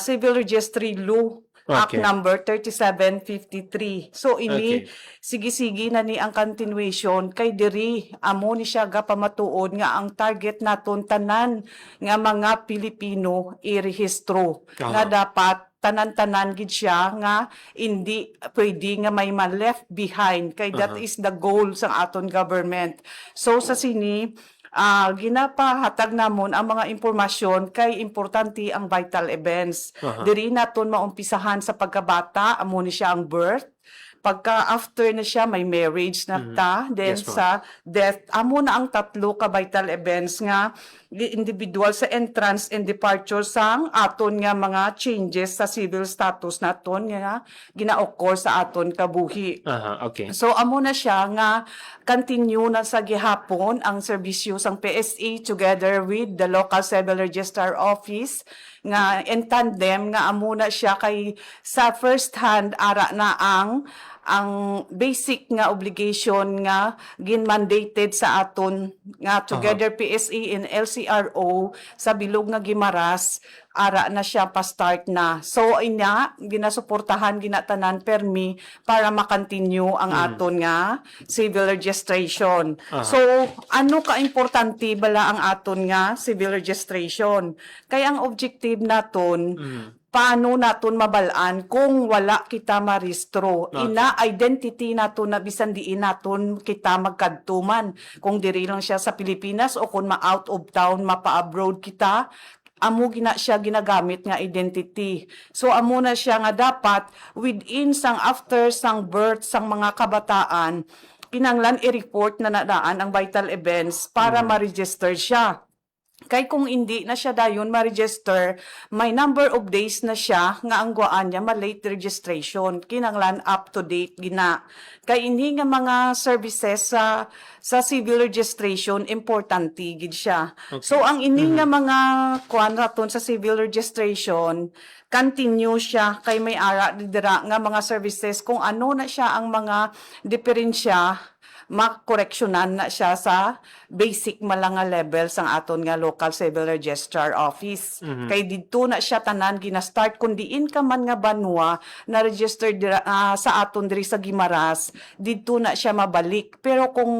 Civil Registry Law Act number 3753. So ini sige-sige na ni ang continuation kay diri amo ni siya gapamatuod nga ang target naton tanan nga mga Pilipino irehistro nga dapat tanan-tanan gid siya nga hindi pwede nga may man left behind kay that is the goal sa aton government. So sa sini ginapahatag namon ang mga impormasyon kay importante ang vital events. Diri naton maumpisahan sa pagkabata, amo ni siya ang birth. Pagka after na siya may marriage na ta, then sa death, amo na ang tatlo ka vital events nga individual sa entrance and departure sang aton nga mga changes sa civil status naton nga gina-occur sa aton kabuhi. So amo na siya nga continue na sa gihapon ang serbisyo sang PSA together with the local civil registrar office nga in tandem nga amo na siya kay sa first hand ara na ang ang basic nga obligation nga gin-mandated sa aton nga together PSE and LCRO sa bilog nga Gimaras ara na siya pa-start na. So ina ginasuportahan ginatanan permi para makontinue ang aton nga civil registration. So ano ka importante bala ang aton nga civil registration? Kay ang objective naton paano naton mabalaan kung wala kita maristro. Ina identity naton na bisan diin naton kita magkadtuman. Kung diri lang siya sa Pilipinas o kung ma-out of town, mapa-abroad kita, amo gina siya ginagamit nga identity. So amo na siya nga dapat within sang after sang birth sang mga kabataan kinanglan i-report na nadaan ang vital events para ma-register siya. Kay kung hindi na siya dayon ma-register, may number of days na siya nga ang guaan niya ma-late registration. Kinanglan up to date gina. Kay hindi nga mga services sa civil registration importante gid siya. So ang ini nga mga kuan raton sa civil registration continue siya kay may ara dira nga mga services kung ano na siya ang mga diferensya makoreksyonan na siya sa basic malanga level sang aton nga local civil registrar office. Kay didto na siya tanan gina-start kun diin ka man nga banwa na registered sa aton diri sa Gimaras, didto na siya mabalik. Pero kung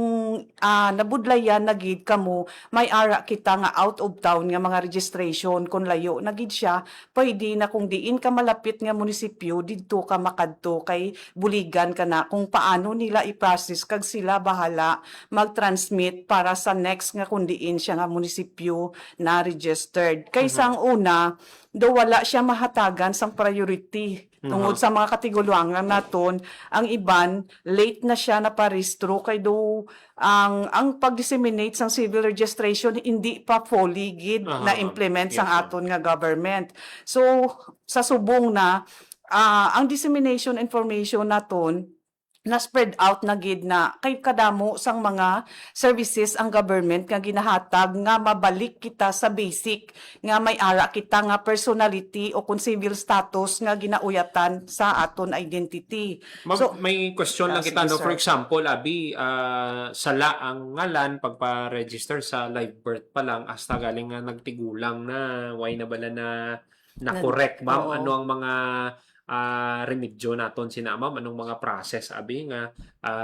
nabudlayan na gid kamo, may ara kita nga out of town nga mga registration kun layo na gid siya, pwede na kung diin ka malapit nga munisipyo, didto ka makadto kay buligan ka na kung paano nila i-process kag sila bahala mag-transmit para sa next nga kundiin siya nga munisipyo na registered. Kaysa ang una, do wala siya mahatagan sang priority. Tungod sa mga katiguluangan naton, ang iban, late na siya na parehistro kay do ang pag-disseminate sang civil registration hindi pa fully gid na implement sang aton nga government. So, sa subong na, ang dissemination information naton, na spread out na gid na kay kadamo sang mga services ang government nga ginahatag nga mabalik kita sa basic nga may ara kita nga personality o kung civil status nga ginauyatan sa aton identity. So may question lang kita no, for example abi sala ang ngalan pagpa-register sa live birth pa lang hasta galing nga nagtigulang na way na bala na correct ma'am, ano ang mga remedyo naton sina ma'am, anong mga process abi nga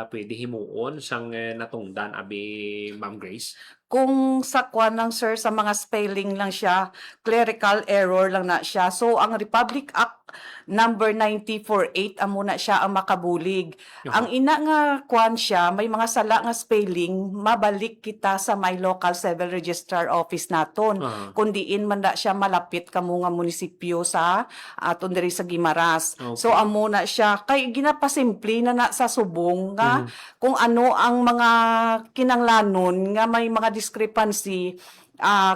pwede himuon sang natungdan abi Ma'am Grace? Kung sa kwan lang sir, sa mga spelling lang siya, clerical error lang na siya. So ang Republic Act number 9048 amo na siya ang makabulig. Ang ina nga kwan siya, may mga sala nga spelling, mabalik kita sa my local civil registrar office naton. Kung diin man na siya malapit kamo nga munisipyo sa aton diri sa Gimaras. So amo na siya kay ginapasimple na sa subong nga kung ano ang mga kinanglanon nga may mga discrepancy,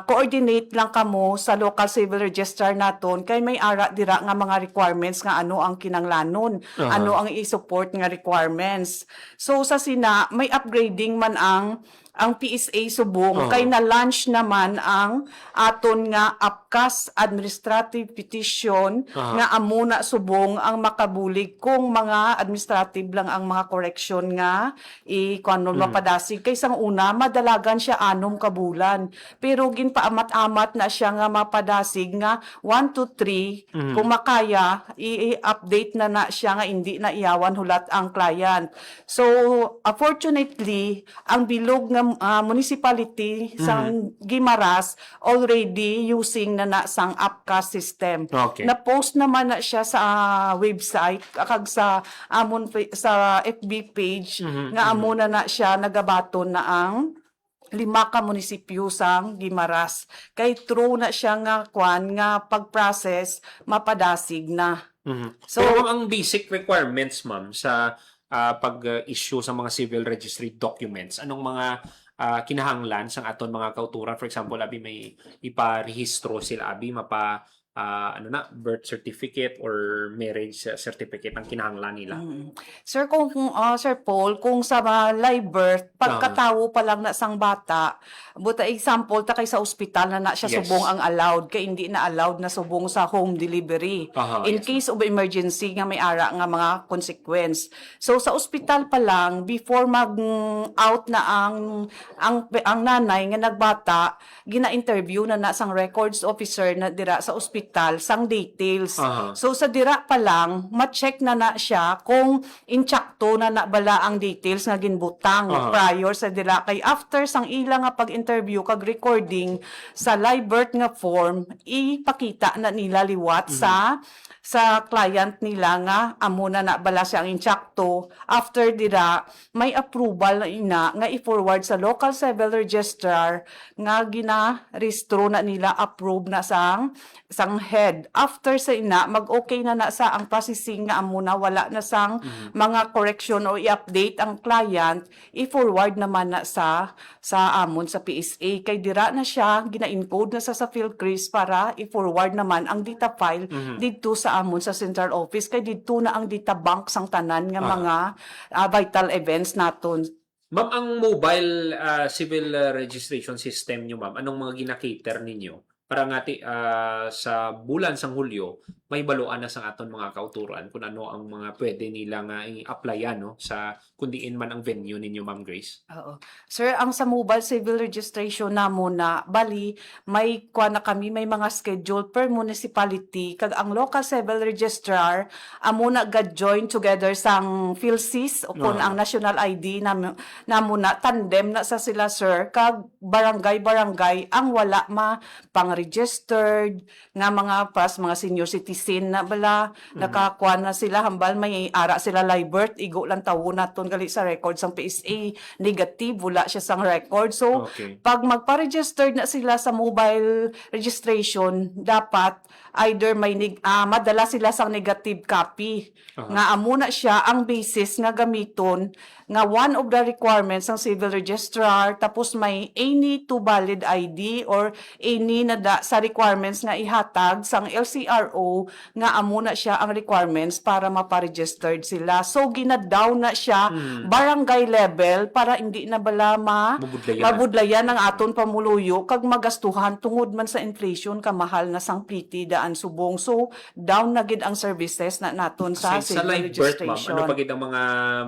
coordinate lang kamo sa local civil registrar naton kay may ara dira nga mga requirements nga ano ang kinanglanon, ano ang i-support nga requirements. So sa sina may upgrading man ang PSA subong kay na-launch naman ang aton nga APCAS administrative petition nga amo na subong ang makabulig kung mga administrative lang ang mga correction nga kuno mapadasig kay sang una madalagan siya 6 ka bulan pero ginpaamat-amat na siya nga mapadasig nga 1 to 3 kung makaya i-update na siya nga hindi na iyawan hulat ang client. So fortunately ang bilog nga municipality sang Gimaras already using na sang APCAS system. Na-post naman na siya sa website kag sa amon sa FB page nga amo na siya nagabaton na ang 5 ka munisipyo sang Gimaras. Kay true na siya nga kwan nga pag-process mapadasig na. So pero ang basic requirements ma'am sa pag-issue sa mga civil registry documents, anong mga kinahanglan sang aton mga kauturan? For example, abi may iparehistro sila abi birth certificate or marriage certificate ang kinahanglan nila. Sir, Sir Paul, kung sa live birth, pagkatawo pa lang na sang bata, buta example, takay sa ospital na siya Yes. subong ang allowed, kay hindi na allowed na subong sa home delivery. In case of emergency nga may ara nga mga consequence. So sa ospital pa lang, before mag-out na ang nanay nga nagbata, gina-interview na sang records officer na dira sa ospital sang details. So sa dira pa lang, ma-check na siya kung inchakto na bala ang details nga ginbutang prior sa dira. Kay after sang ila nga pag-interview kag recording sa live birth nga form, ipakita na nila liwat sa client nila nga amo na bala siya ang inchakto. After dira, may approval na nga i-forward sa local civil registrar nga gina-restro na nila approve na sang head. After sa ina, mag-okay na sa ang processing nga amo na wala na sang mga correction o i-update ang client, i-forward naman na sa amon sa PSA. Kay dira na siya, gina-encode na sa PhilCris para i-forward naman ang data file dito sa amon sa central office. Kay dito na ang data bank sang tanan nga mga vital events naton. Ma'am, ang mobile civil registration system nyo, ma'am, anong mga ginakater ninyo? Para ngati sa bulan sang Hulyo, may baluan na sa aton mga kauturan kung ano ang mga pwede nilang i-applyan no, sa kundiin man ang venue ninyo, Ma'am Grace. Oo. Sir, ang sa mobile civil registration na muna, bali, may mga schedule per municipality, kag ang local civil registrar, muna ga-join together sang PhilSys, o kung ang national ID na muna, tandem na sa sila, sir, kag barangay, ang wala pang-registered, nga mga mga senior citizen na bala, nakakuha na sila, hambal may ara sila live birth, igo lang tawo naton gali sa record sang PSA, negative, wala siya sang record. So, pag magpa-registered na sila sa mobile registration, dapat either madala sila sang negative copy, nga amo na siya ang basis nga gamiton, nga one of the requirements ng civil registrar, tapos may any to valid ID or any na sa requirements nga ihatag sang LCRO, nga amo na siya ang requirements para mapa-registered sila. So ginadaw na siya barangay level para hindi na bala mabudlayan ang aton pamuluyo kag magastuhan tungod man sa inflation kamahal na sang PT daan subong. So down na gid ang services na naton sa civil live birth, registration. ma'am, ano pagid ang mga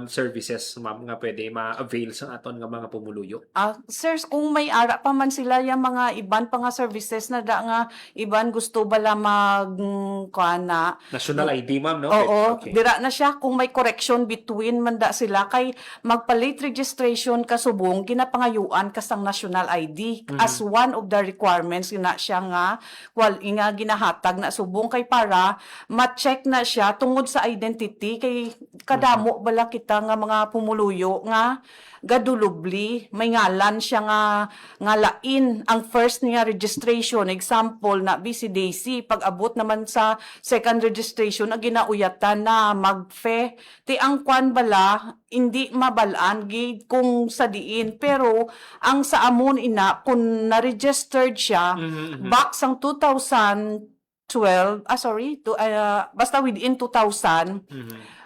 services, ma'am, nga pwede ma-avail sa aton nga mga pumuluyo? Sirs, kung may ara pa man sila yung mga iban pa nga services na nga iban gusto bala National ID, ma'am, no? Oo, dira na siya kung may correction between manda sila kay magpa-late registration kasubong ginapangayuan kasang national ID as one of the requirements na siya nga ginahatag na subong kay para ma-check na siya tungod sa identity kay kadamo bala kita nga mga pumuluyo nga gadulubli, may ngalan siya nga lain ang first niya registration. Example na BC Daisy, pag abot naman sa second registration na ginauyatan na magfe. Ti ang kwan bala, hindi mabalaan gid kung sa diin. Pero ang sa amon ina, kung na-registered siya, back sang 2012, basta within 2000,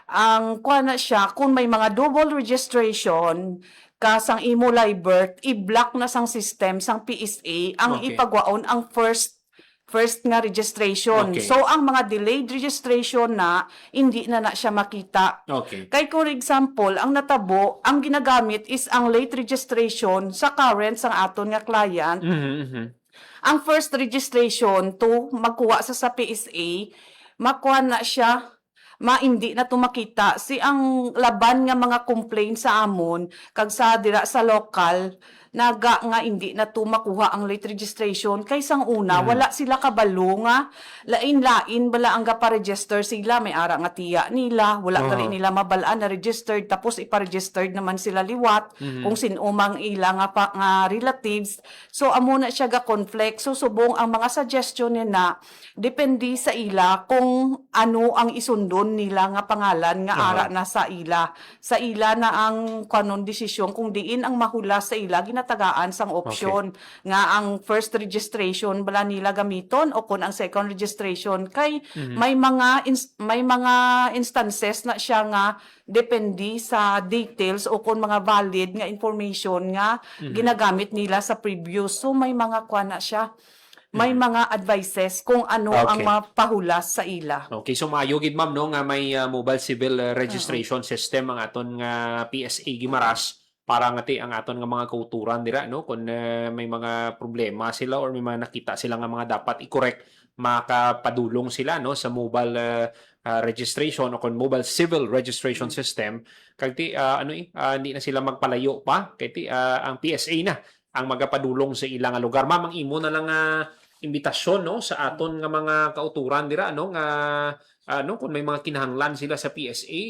ang kuha na siya, kung may mga double registration, kasang imo live birth, i-block na sang system, sang PSA, ang ipagwaon ang first nga registration. So, ang mga delayed registration na, hindi na siya makita. Kay for example, ang natabo, ang ginagamit is ang late registration sa current sang aton nga client. Ang first registration to magkuha sa PSA, makuha na siya, hindi na tumakita si ang laban nga mga complaint sa amon kag sa dira sa local nga hindi na makuha ang late registration kay sang una wala sila kabalo nga lain-lain bala ang pa-register sila may ara nga tiya nila wala gali nila mabalaan na registered tapos ipa-registered naman sila liwat kung sinumang ila nga relatives. So amo na siya ga conflict. So subong ang mga suggestion niya na depende sa ila kung ano ang isundon desisyon nila nga pangalan nga ara na sa ila. Sa ila na ang kanon desisyon kung diin ang mahula sa ila ginatagaan sang option nga ang first registration bala nila gamiton o kung ang second registration kay may mga instances na siya nga depende sa details o kung mga valid nga information nga ginagamit nila sa previous. So may mga kwa na siya. May mga advices kung ano ang mapahulas sa ila. Okay, so maayo gid ma'am no nga may mobile civil registration system ang aton nga PSA Guimaras para ngati ang aton nga mga kauturan dira no kung may mga problema sila or may mga nakita sila nga mga dapat i-correct makapadulong sila no sa mobile registration o kung mobile civil registration system kay hindi na sila magpalayo pa kay ang PSA na ang magapadulong sa ilang lugar. Ma'am, ang imo na lang imbitasyon no sa aton nga mga kauturan dira no nga kung may mga kinahanglan sila sa PSA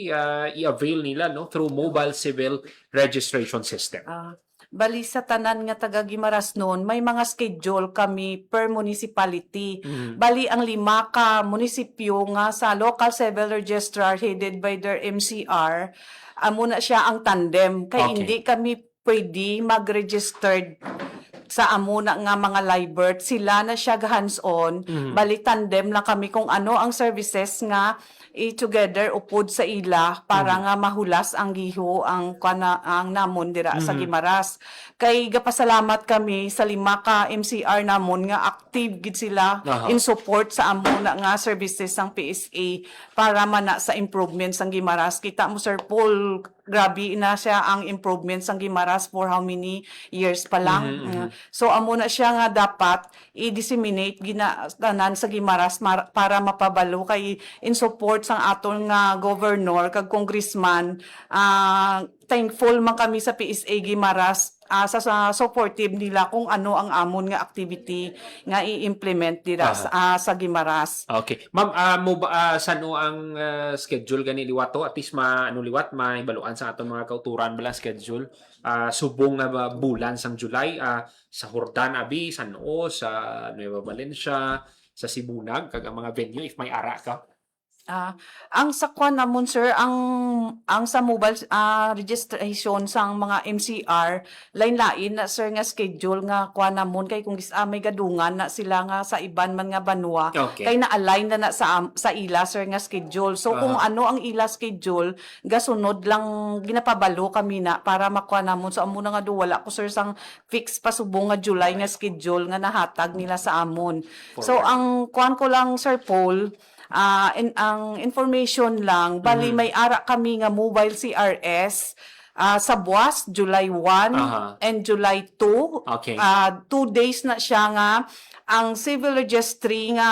i-avail nila no through mobile civil registration system. Bali sa tanan nga taga Guimaras noon, may mga schedule kami per municipality. Bali ang 5 ka munisipyo nga sa local civil registrar headed by their MCR, amo na siya ang tandem. Kay hindi kami pwede mag-registered sa amuna nga mga libert. Sila na siya hands-on. Bali tandem lang kami kung ano ang services nga together upod sa ila para nga mahulas ang giho ang namon dira sa Guimaras. Kay gapasalamat kami sa 5 ka MCR namon nga active gid sila in support sa amuna nga services sang PSA para mana sa improvement sang Guimaras. Kita mo Sir Paul, grabe na siya ang improvement sang Guimaras for how many years pa lang. So amo na siya nga dapat i-disseminate tanan sa Guimaras para mapabalo kay in support sang aton nga governor kag congressman. Thankful man kami sa PSA Guimaras sa supportive nila kung ano ang amon nga activity nga i-implement dira sa Guimaras. Okay. Ma'am, sano ang schedule gani liwato at least liwat mahibaluan sa aton mga kauturan bala schedule subong nga bulan sang July sa Hordan abi, sa Noo, sa Nueva Valencia, sa Sibunag kag ang mga venue if may ara ka. Ang sakwan namon sir, ang sa mobile registration sang mga MCR lain-lain na sir nga schedule nga kwa namon kay kung may gadungan na sila nga sa iban man nga banwa kay na-align na sa ila sir nga schedule. So kung ano ang ila schedule gasunod lang ginapabalo kami na para makwa namon. So amo na nga wala ko sir sang fix pa subong nga July nga schedule nga nahatag nila sa amon. So ang kwan ko lang Sir Paul, ang information lang, bali may ara kami nga mobile CRS sa Buas, July 1 and July 2. 2 days na siya nga ang civil registry nga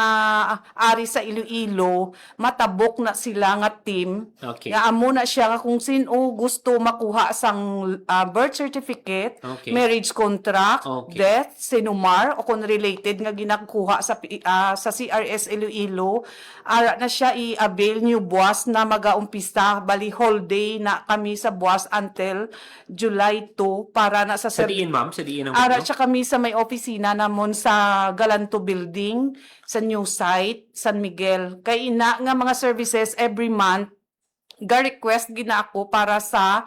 ari sa Iloilo, matabok na sila nga team. Nga amo na siya nga kung sino gusto makuha sang birth certificate, marriage contract, death, sinumar o kung related nga ginakuha sa CRS Iloilo, ara na siya i-avail new Buas na mag-aumpisa bali whole day na kami sa Buas until July 2 para na sa diin ma'am, sa diin ang ara siya kami sa may opisina namon sa Galanto Building sa new site San Miguel. Kay ina nga mga services every month ga-request gina ako para sa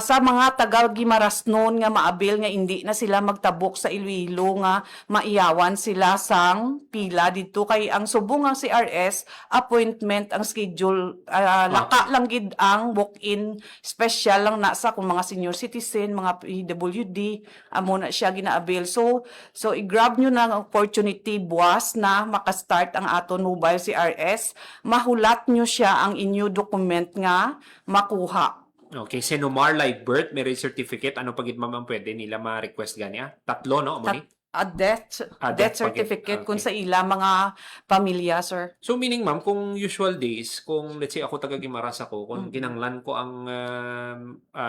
mga taga Guimaras noon nga maabil nga hindi na sila magtabok sa Iloilo nga maiyawan sila sang pila dito kay ang subong ang CRS appointment ang schedule laka lang gid ang walk-in special lang na sa kung mga senior citizen, mga PWD amo na siya ginaabil. So i-grab nyo na ang opportunity Buas na makastart ang aton mobile CRS, mahulat nyo siya ang inyo document nga makuha. Okay, Sinumar live birth, marriage certificate, ano pagit ma'am ang pwede nila ma-request gani? 3 no? Death certificate kung sa ila mga pamilya, sir. So meaning ma'am, kung usual days, kung let's say ako taga Guimaras ako, kung kinanglan ko ang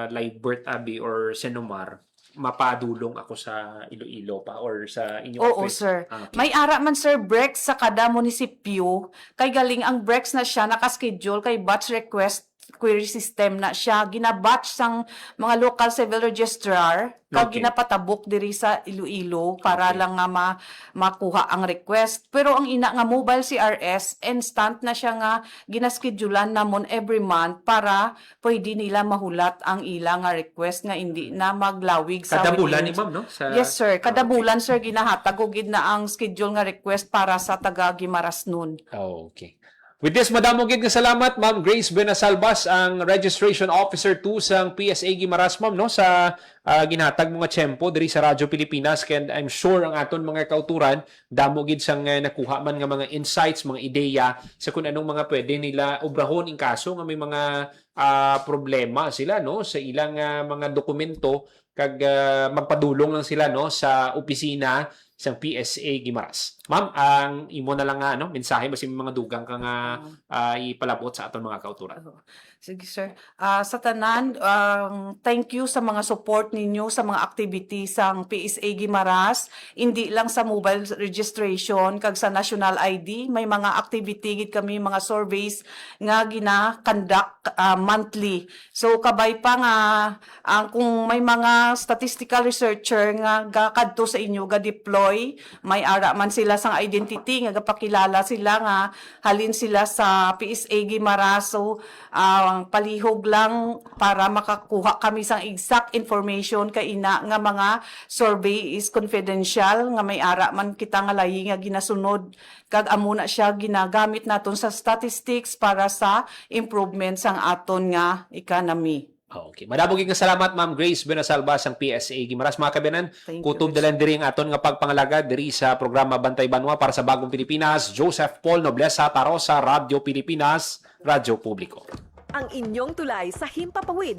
live birth abi or Sinumar, mapadulong ako sa Iloilo pa or sa inyong office? Oo, sir. May ara man, sir, breaks sa kada munisipyo. Kay galing ang breaks na siya, nakaschedule kay batch request query system na siya ginabatch sang mga local civil registrar kag Okay. ginapatabok diri sa Iloilo para lang nga makuha ang request. Pero ang ina nga mobile CRS, instant na siya nga ginaschedulean namon every month para pwede nila mahulat ang ilang nga request nga hindi na maglawig sa Kada bulan ni within- ma'am, no? Sa- Yes sir, kada bulan sir ginahatag ug gid na ang schedule nga request para sa taga Guimaras nun. Oh, okay. With this, madamo gid nga salamat, Ma'am Grace Benasalbas, ang Registration Officer 2 sang PSA Guimaras, ma'am, no, sa ginhatag mga tiyempo diri sa Radyo Pilipinas. And I'm sure ang aton mga kauturan, damo gid sang nakuha man nga mga insights, mga ideya sa kung anong mga pwede nila obrahon in kaso nga may mga problema sila, no, sa ilang mga dokumento kag magpadulong lang sila, no, sa opisina sa PSA Guimaras. Ma'am, ang imo na lang nga, no, mensahe basi may mga dugang ka nga ipalabot sa aton mga kauturan. Sige sir. Sa tanan, thank you sa mga support ninyo sa mga activities sang PSA Guimaras. Hindi lang sa mobile registration kag sa national ID, may mga activity gid kami, mga surveys nga gina-conduct monthly. So kabay pa nga kung may mga statistical researcher nga gakadto sa inyo ga-deploy, may ara man sila sang identity nga gapakilala sila nga halin sila sa PSA Guimaras. So palihog lang para makakuha kami sang exact information kay ina nga mga survey is confidential nga may ara man kita nga layi nga ginasunod kag amo na siya ginagamit naton sa statistics para sa improvement sang aton nga economy. Okay. Madamo gid nga salamat, Ma'am Grace Benasalbas ang PSA Guimaras. Mga kabanan, kutob dalan diri ang aton nga pagpangalaga diri sa programa Bantay Banwa para sa Bagong Pilipinas. Joseph Paul Noblesa Tarosa, Radyo Pilipinas, Radyo Publiko. Ang inyong tulay sa himpapawid